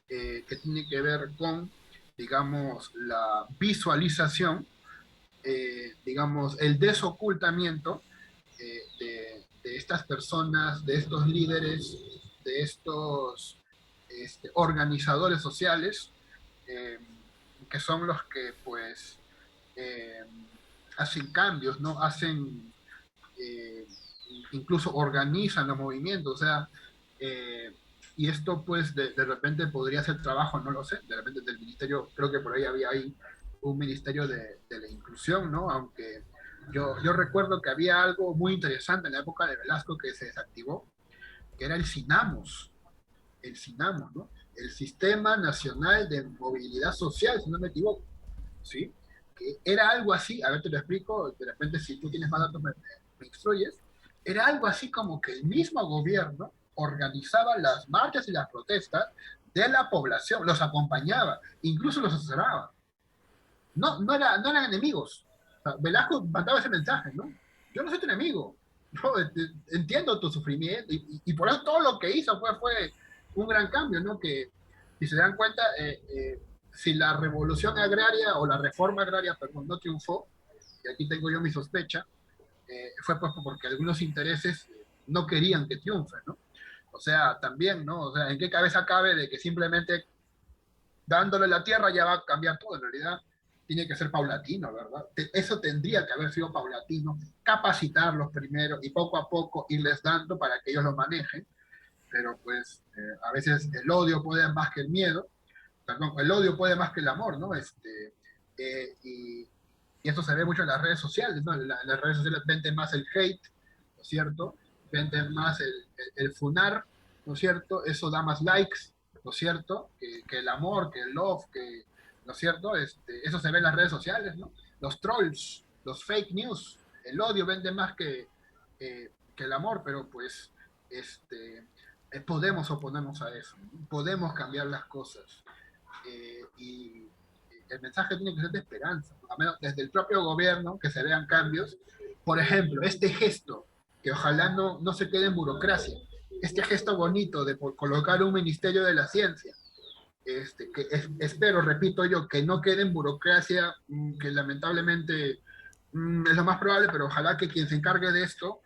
que tiene que ver con, digamos, la visualización, digamos, el desocultamiento de estas personas, de estos líderes, de estos organizadores sociales, eh, que son los que pues eh, hacen cambios, ¿no? Hacen, eh, incluso organizan los movimientos, o sea, y esto pues de repente podría ser trabajo, no lo sé, de repente del ministerio, creo que por ahí había ahí un ministerio de la inclusión, ¿no? Aunque yo recuerdo que había algo muy interesante en la época de Velasco que se desactivó, que era el CINAMOS. el SINAMO, ¿no? El Sistema Nacional de Movilidad Social, si no me equivoco, ¿sí? Que era algo así, a ver, te lo explico, de repente si tú tienes más datos me instruyes, era algo así como que el mismo gobierno organizaba las marchas y las protestas de la población, los acompañaba, incluso los asesoraba. No eran enemigos. O sea, Velasco mandaba ese mensaje, ¿no? Yo no soy tu enemigo. Yo entiendo tu sufrimiento y por eso todo lo que hizo fue un gran cambio, ¿no? Que si se dan cuenta, si la revolución agraria o la reforma agraria, perdón, no triunfó, y aquí tengo yo mi sospecha, fue pues porque algunos intereses no querían que triunfe, ¿no? O sea, también, ¿no? O sea, ¿en qué cabeza cabe de que simplemente dándole la tierra ya va a cambiar todo? En realidad tiene que ser paulatino, ¿verdad? Eso tendría que haber sido paulatino, capacitarlos primero y poco a poco irles dando para que ellos lo manejen, pero pues a veces el odio puede más que el miedo, perdón, el odio puede más que el amor, ¿no? Y eso se ve mucho en las redes sociales, ¿no? En las redes sociales venden más el hate, ¿no es cierto? Venden más el funar, ¿no es cierto? Eso da más likes, ¿no es cierto? Que el amor, que el love, ¿no es cierto? Eso se ve en las redes sociales, ¿no? Los trolls, los fake news, el odio vende más que el amor, pero pues podemos oponernos a eso, ¿no? Podemos cambiar las cosas. Y el mensaje tiene que ser de esperanza, ¿no? A menos desde el propio gobierno, que se vean cambios. Por ejemplo, este gesto, que ojalá no se quede en burocracia, este gesto bonito de colocar un Ministerio de la Ciencia, que espero, repito yo, que no quede en burocracia, que lamentablemente es lo más probable, pero ojalá que quien se encargue de esto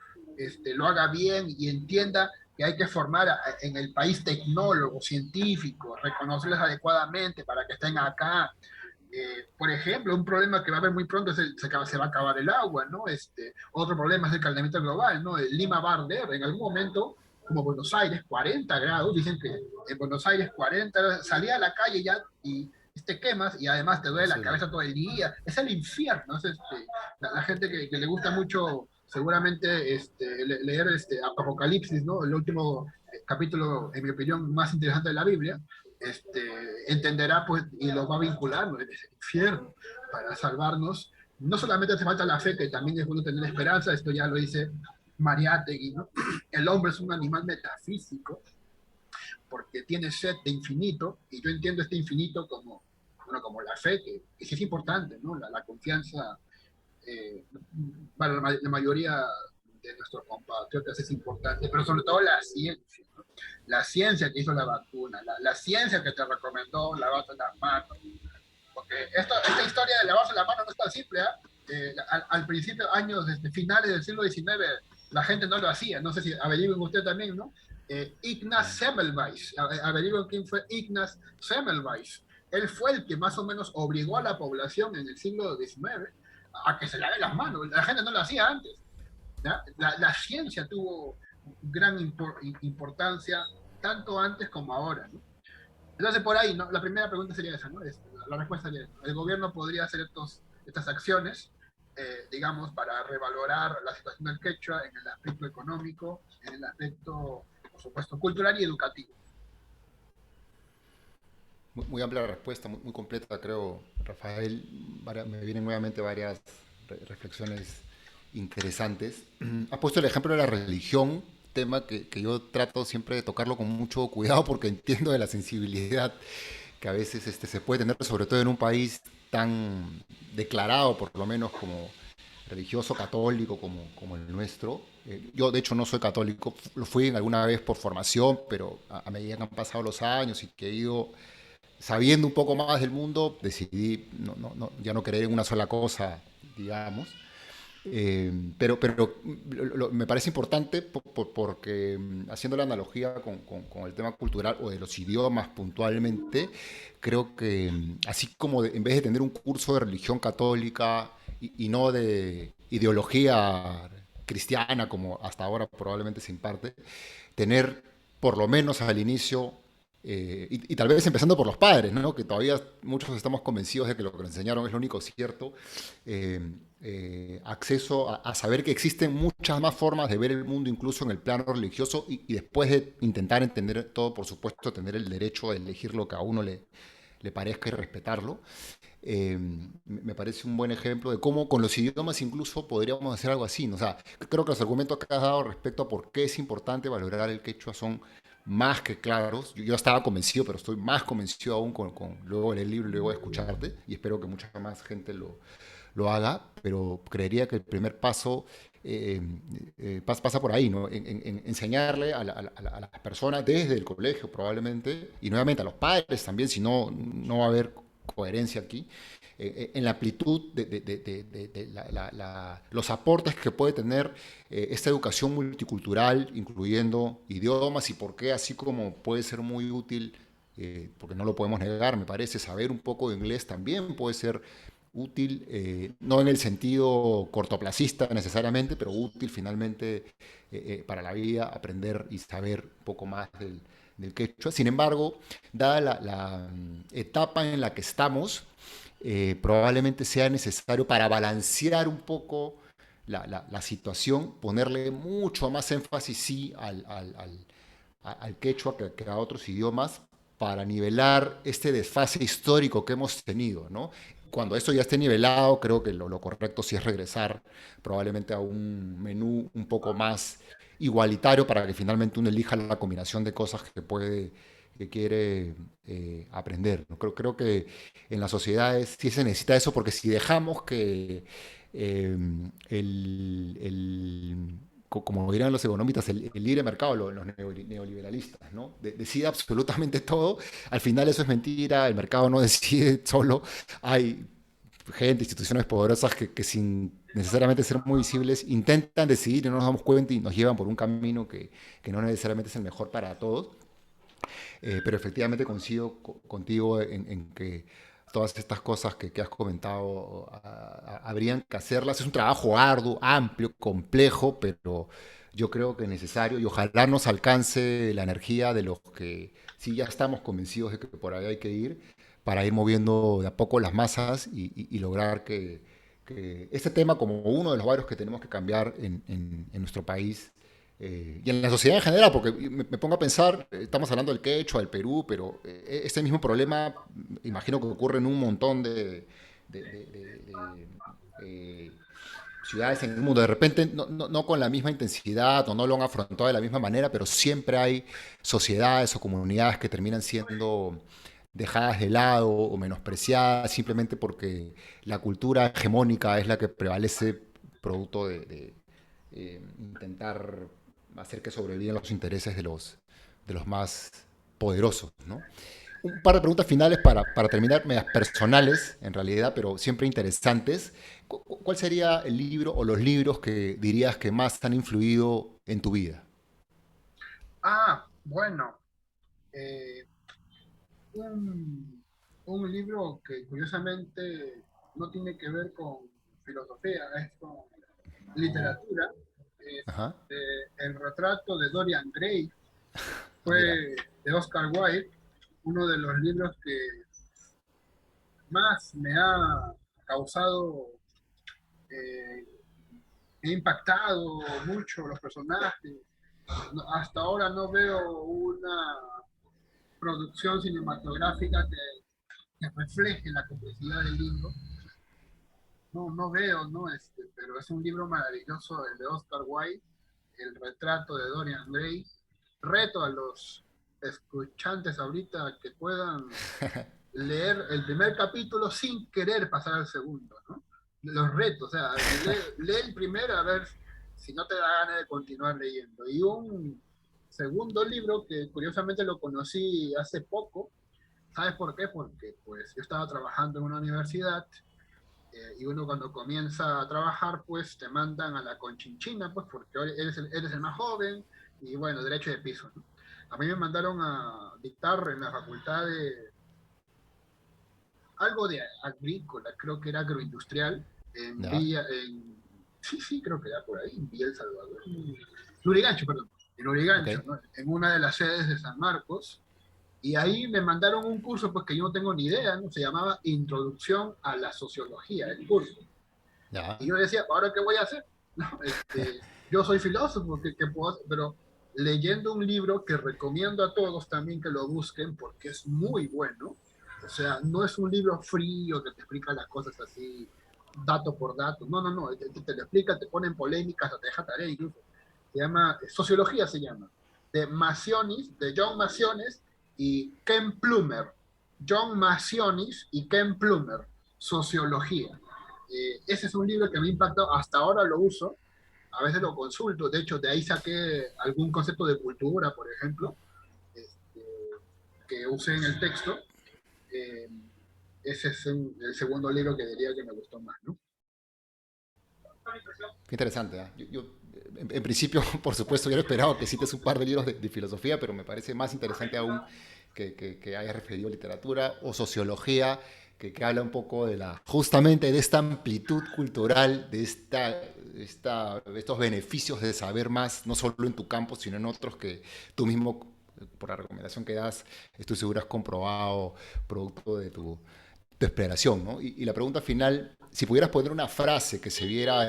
lo haga bien y entienda que hay que formar en el país tecnólogos, científicos, reconocerles adecuadamente para que estén acá. Por ejemplo, un problema que va a haber muy pronto es se va a acabar el agua, ¿no? Otro problema es el calentamiento global, ¿no? El Lima va a arder en algún momento, como Buenos Aires, 40 grados, dicen que en Buenos Aires 40 grados, salía a la calle ya y te quemas y además te duele la Posible. cabeza todo el día, es el infierno, la gente que le gusta mucho seguramente leer Apocalipsis, ¿no? El último capítulo, en mi opinión, más interesante de la Biblia, entenderá pues y lo va a vincular, ¿no? En ese infierno para salvarnos. No solamente hace falta la fe, que también es bueno tener esperanza, esto ya lo dice Mariátegui, ¿no? El hombre es un animal metafísico porque tiene sed de infinito, y yo entiendo este infinito como, bueno, como la fe, que sí es importante, ¿no? La confianza para la mayoría de nuestros compatriotas es importante, pero sobre todo la ciencia, ¿no? La ciencia que hizo la vacuna, la ciencia que te recomendó lavarte las manos, porque esta historia de lavarse las manos no es tan simple, al principio, años, finales del siglo XIX, la gente no lo hacía, no sé si averigüen usted también, ¿no? Ignaz Semmelweis, averigüen quién fue Ignaz Semmelweis. Él fue el que más o menos obligó a la población en el siglo XIX a que se lave las manos. La gente no lo hacía antes. ¿Ya? La ciencia tuvo gran importancia tanto antes como ahora, ¿no? Entonces, por ahí, ¿no? La primera pregunta sería esa, ¿no? La respuesta sería, ¿el gobierno podría hacer estas acciones, digamos, para revalorar la situación del quechua en el aspecto económico, en el aspecto, por supuesto, cultural y educativo? Muy amplia la respuesta, muy completa, creo, Rafael. Me vienen nuevamente varias reflexiones interesantes. Has puesto el ejemplo de la religión, tema que yo trato siempre de tocarlo con mucho cuidado porque entiendo de la sensibilidad que a veces se puede tener, sobre todo en un país tan declarado, por lo menos como religioso católico como el nuestro. Yo, de hecho, no soy católico, lo fui alguna vez por formación, pero a medida que han pasado los años y que he ido sabiendo un poco más del mundo, decidí ya no creer en una sola cosa, digamos. Pero me parece importante porque haciendo la analogía con el tema cultural o de los idiomas puntualmente, creo que así como en vez de tener un curso de religión católica y no de ideología cristiana como hasta ahora probablemente se imparte, tener por lo menos al inicio y tal vez empezando por los padres, ¿no? Que todavía muchos estamos convencidos de que lo que nos enseñaron es lo único cierto, eh, acceso a saber que existen muchas más formas de ver el mundo, incluso en el plano religioso, y después de intentar entender todo, por supuesto, tener el derecho de elegir lo que a uno le parezca y respetarlo. Me parece un buen ejemplo de cómo con los idiomas incluso podríamos hacer algo así, ¿no? O sea, creo que los argumentos que has dado respecto a por qué es importante valorar el quechua son más que claros. Yo estaba convencido, pero estoy más convencido aún luego de leer el libro y luego de escucharte, y espero que mucha más gente lo haga, pero creería que el primer paso pasa por ahí, ¿no? En enseñarle a las personas desde el colegio probablemente, y nuevamente a los padres también, si no, no va a haber coherencia aquí, en la amplitud de los aportes que puede tener esta educación multicultural, incluyendo idiomas, y por qué así como puede ser muy útil, porque no lo podemos negar, me parece, saber un poco de inglés también puede ser útil, no en el sentido cortoplacista necesariamente, pero útil finalmente para la vida, aprender y saber un poco más del quechua. Sin embargo, dada la etapa en la que estamos, probablemente sea necesario para balancear un poco la situación, ponerle mucho más énfasis sí al quechua que a otros idiomas para nivelar este desfase histórico que hemos tenido, ¿no? Cuando esto ya esté nivelado, creo que lo correcto sí es regresar probablemente a un menú un poco más igualitario para que finalmente uno elija la combinación de cosas que quiere aprender, ¿no? Creo que en las sociedades sí se necesita eso, porque si dejamos que eh, como dirán los economistas, el libre mercado, los neoliberalistas, ¿no? Decide absolutamente todo. Al final eso es mentira, el mercado no decide solo. Hay gente, instituciones poderosas que sin necesariamente ser muy visibles intentan decidir y no nos damos cuenta y nos llevan por un camino que no necesariamente es el mejor para todos. Pero efectivamente coincido contigo en que todas estas cosas que has comentado habrían que hacerlas. Es un trabajo arduo, amplio, complejo, pero yo creo que es necesario y ojalá nos alcance la energía de los que sí ya estamos convencidos de que por ahí hay que ir para ir moviendo de a poco las masas y lograr que este tema, como uno de los varios que tenemos que cambiar en nuestro país, y en la sociedad en general, porque me pongo a pensar, estamos hablando del quechua, del Perú, pero este mismo problema imagino que ocurre en un montón de, eh, ciudades en el mundo. De repente, no con la misma intensidad o no lo han afrontado de la misma manera, pero siempre hay sociedades o comunidades que terminan siendo dejadas de lado o menospreciadas simplemente porque la cultura hegemónica es la que prevalece producto de intentar hacer que sobrevivan los intereses de los más poderosos, ¿no? Un par de preguntas finales para terminar, medias personales en realidad, pero siempre interesantes. ¿Cuál sería el libro o los libros que dirías que más han influido en tu vida? Bueno, eh, un, un libro que curiosamente no tiene que ver con filosofía, es con literatura, es Ajá. El retrato de Dorian Gray, Ah, mira. fue de Oscar Wilde, uno de los libros que más me ha causado, eh, me ha impactado mucho los personajes. Hasta ahora no veo una producción cinematográfica que refleje la complejidad del libro. No veo, ¿no? Pero es un libro maravilloso, el de Oscar Wilde, El retrato de Dorian Gray. Reto a los escuchantes ahorita que puedan leer el primer capítulo sin querer pasar al segundo, ¿no? Los retos, o sea, lee el primero a ver si no te da ganas de continuar leyendo. Y un segundo libro que curiosamente lo conocí hace poco, ¿sabes por qué? Porque pues yo estaba trabajando en una universidad, y uno cuando comienza a trabajar pues te mandan a la conchinchina, pues porque eres el más joven y bueno, derecho de piso, ¿no? A mí me mandaron a dictar en la facultad de algo de agrícola, creo que era agroindustrial, en Ya. Villa, sí, sí, creo que era por ahí, en Villa El Salvador, Lurigancho, perdón, en Ok. Lurigancho, ¿no? En una de las sedes de San Marcos, y ahí me mandaron un curso pues que yo no tengo ni idea, ¿no? Se llamaba Introducción a la Sociología, el curso. Ya. Y yo decía, ¿ahora qué voy a hacer? No, yo soy filósofo, ¿qué puedo hacer? Pero leyendo un libro que recomiendo a todos también que lo busquen porque es muy bueno. O sea, no es un libro frío que te explica las cosas así, dato por dato. No, no, no. Te lo explica, te pone en polémicas, te deja tarea incluso. Se llama, Sociología se llama. De Macionis, de John Maciones y Ken Plumer. John Macionis y Ken Plumer. Sociología. Ese es un libro que me ha impactado, hasta ahora lo uso, a veces lo consulto, de hecho de ahí saqué algún concepto de cultura, por ejemplo, este, que usé en el texto. Eh, Ese es el segundo libro que diría que me gustó más, ¿no? Qué interesante. ¿Eh? En principio, por supuesto, yo esperaba que cites un par de libros de filosofía, pero me parece más interesante aún que hayas referido literatura o sociología, que habla un poco de justamente de esta amplitud cultural, de estos beneficios de saber más, no solo en tu campo, sino en otros que tú mismo, por la recomendación que das, estoy seguro has comprobado, producto de tu exploración, ¿no? Y la pregunta final, si pudieras poner una frase que se viera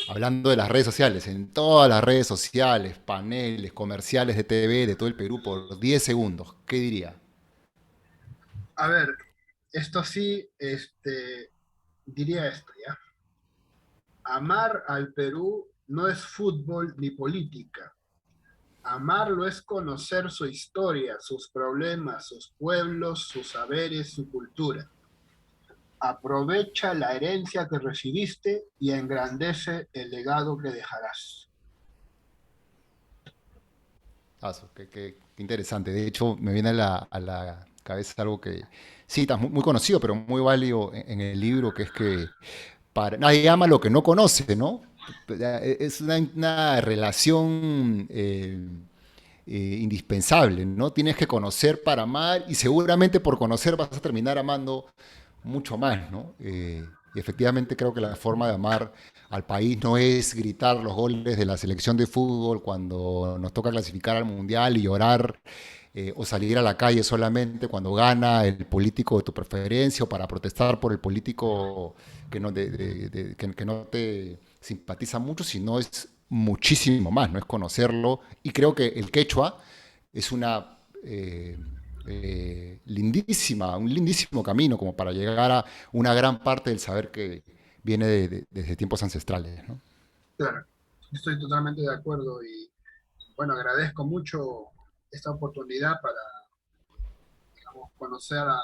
hablando de las redes sociales, en todas las redes sociales, paneles, comerciales de TV de todo el Perú por 10 segundos, ¿qué diría? A ver, esto sí, diría esto, ¿ya? Amar al Perú no es fútbol ni política. Amarlo es conocer su historia, sus problemas, sus pueblos, sus saberes, su cultura. Aprovecha la herencia que recibiste y engrandece el legado que dejarás. Ah, qué interesante. De hecho, me viene a la cabeza algo que, sí, está muy, muy conocido, pero muy válido en el libro, que es que nadie ama lo que no conoce, ¿no? Es una relación indispensable, ¿no? Tienes que conocer para amar y seguramente por conocer vas a terminar amando mucho más, ¿no? Y efectivamente creo que la forma de amar al país no es gritar los goles de la selección de fútbol cuando nos toca clasificar al mundial y llorar, o salir a la calle solamente cuando gana el político de tu preferencia o para protestar por el político que no te simpatiza mucho, sino es muchísimo más, no es conocerlo. Y creo que el quechua es un lindísimo camino como para llegar a una gran parte del saber que viene desde tiempos ancestrales, ¿no? Claro, estoy totalmente de acuerdo y bueno, agradezco mucho esta oportunidad para, digamos, conocer a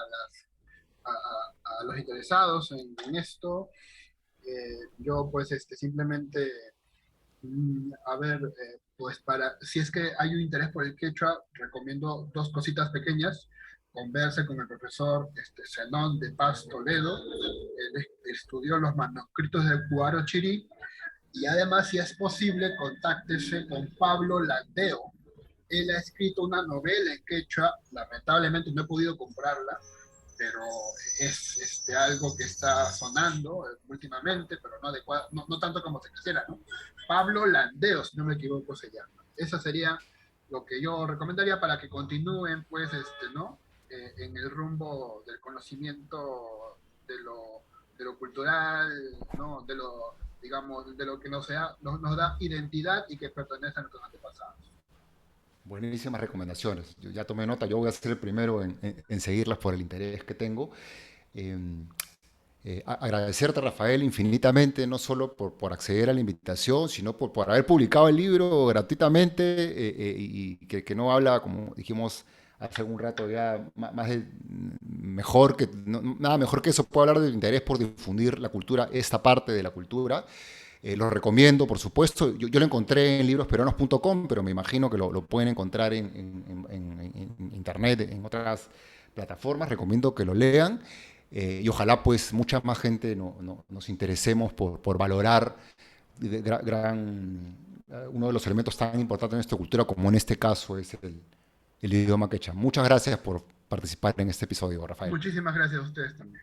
los interesados en esto. Yo pues simplemente, a ver, pues si es que hay un interés por el quechua, recomiendo dos cositas pequeñas. Converse con el profesor Zenón de Paz Toledo. Él estudió los manuscritos del Cuaro Chirí. Y además, si es posible, contáctese con Pablo Landeo. Él ha escrito una novela en quechua, lamentablemente no he podido comprarla, pero es algo que está sonando últimamente, pero no, no tanto como se quisiera, ¿no? Pablo Landeo, si no me equivoco, se llama. Eso sería lo que yo recomendaría para que continúen, pues, ¿no? En el rumbo del conocimiento de lo cultural, ¿no? Digamos, de lo que nos da identidad y que pertenece a nuestros antepasados. Buenísimas recomendaciones. Yo ya tomé nota, yo voy a ser el primero en seguirlas por el interés que tengo. Eh, Agradecerte, Rafael, infinitamente, no solo por acceder a la invitación, sino por haber publicado el libro gratuitamente, y que no habla, como dijimos hace algún rato ya, más de mejor que, nada mejor que eso puede hablar del interés por difundir la cultura, esta parte de la cultura. Lo recomiendo, por supuesto. Yo lo encontré en librosperuanos.com, pero me imagino que lo pueden encontrar en internet, en otras plataformas. Recomiendo que lo lean, y ojalá pues mucha más gente nos interesemos por valorar uno de los elementos tan importantes de nuestra cultura como en este caso es el idioma quechua. Muchas gracias por participar en este episodio, Rafael. Muchísimas gracias a ustedes también.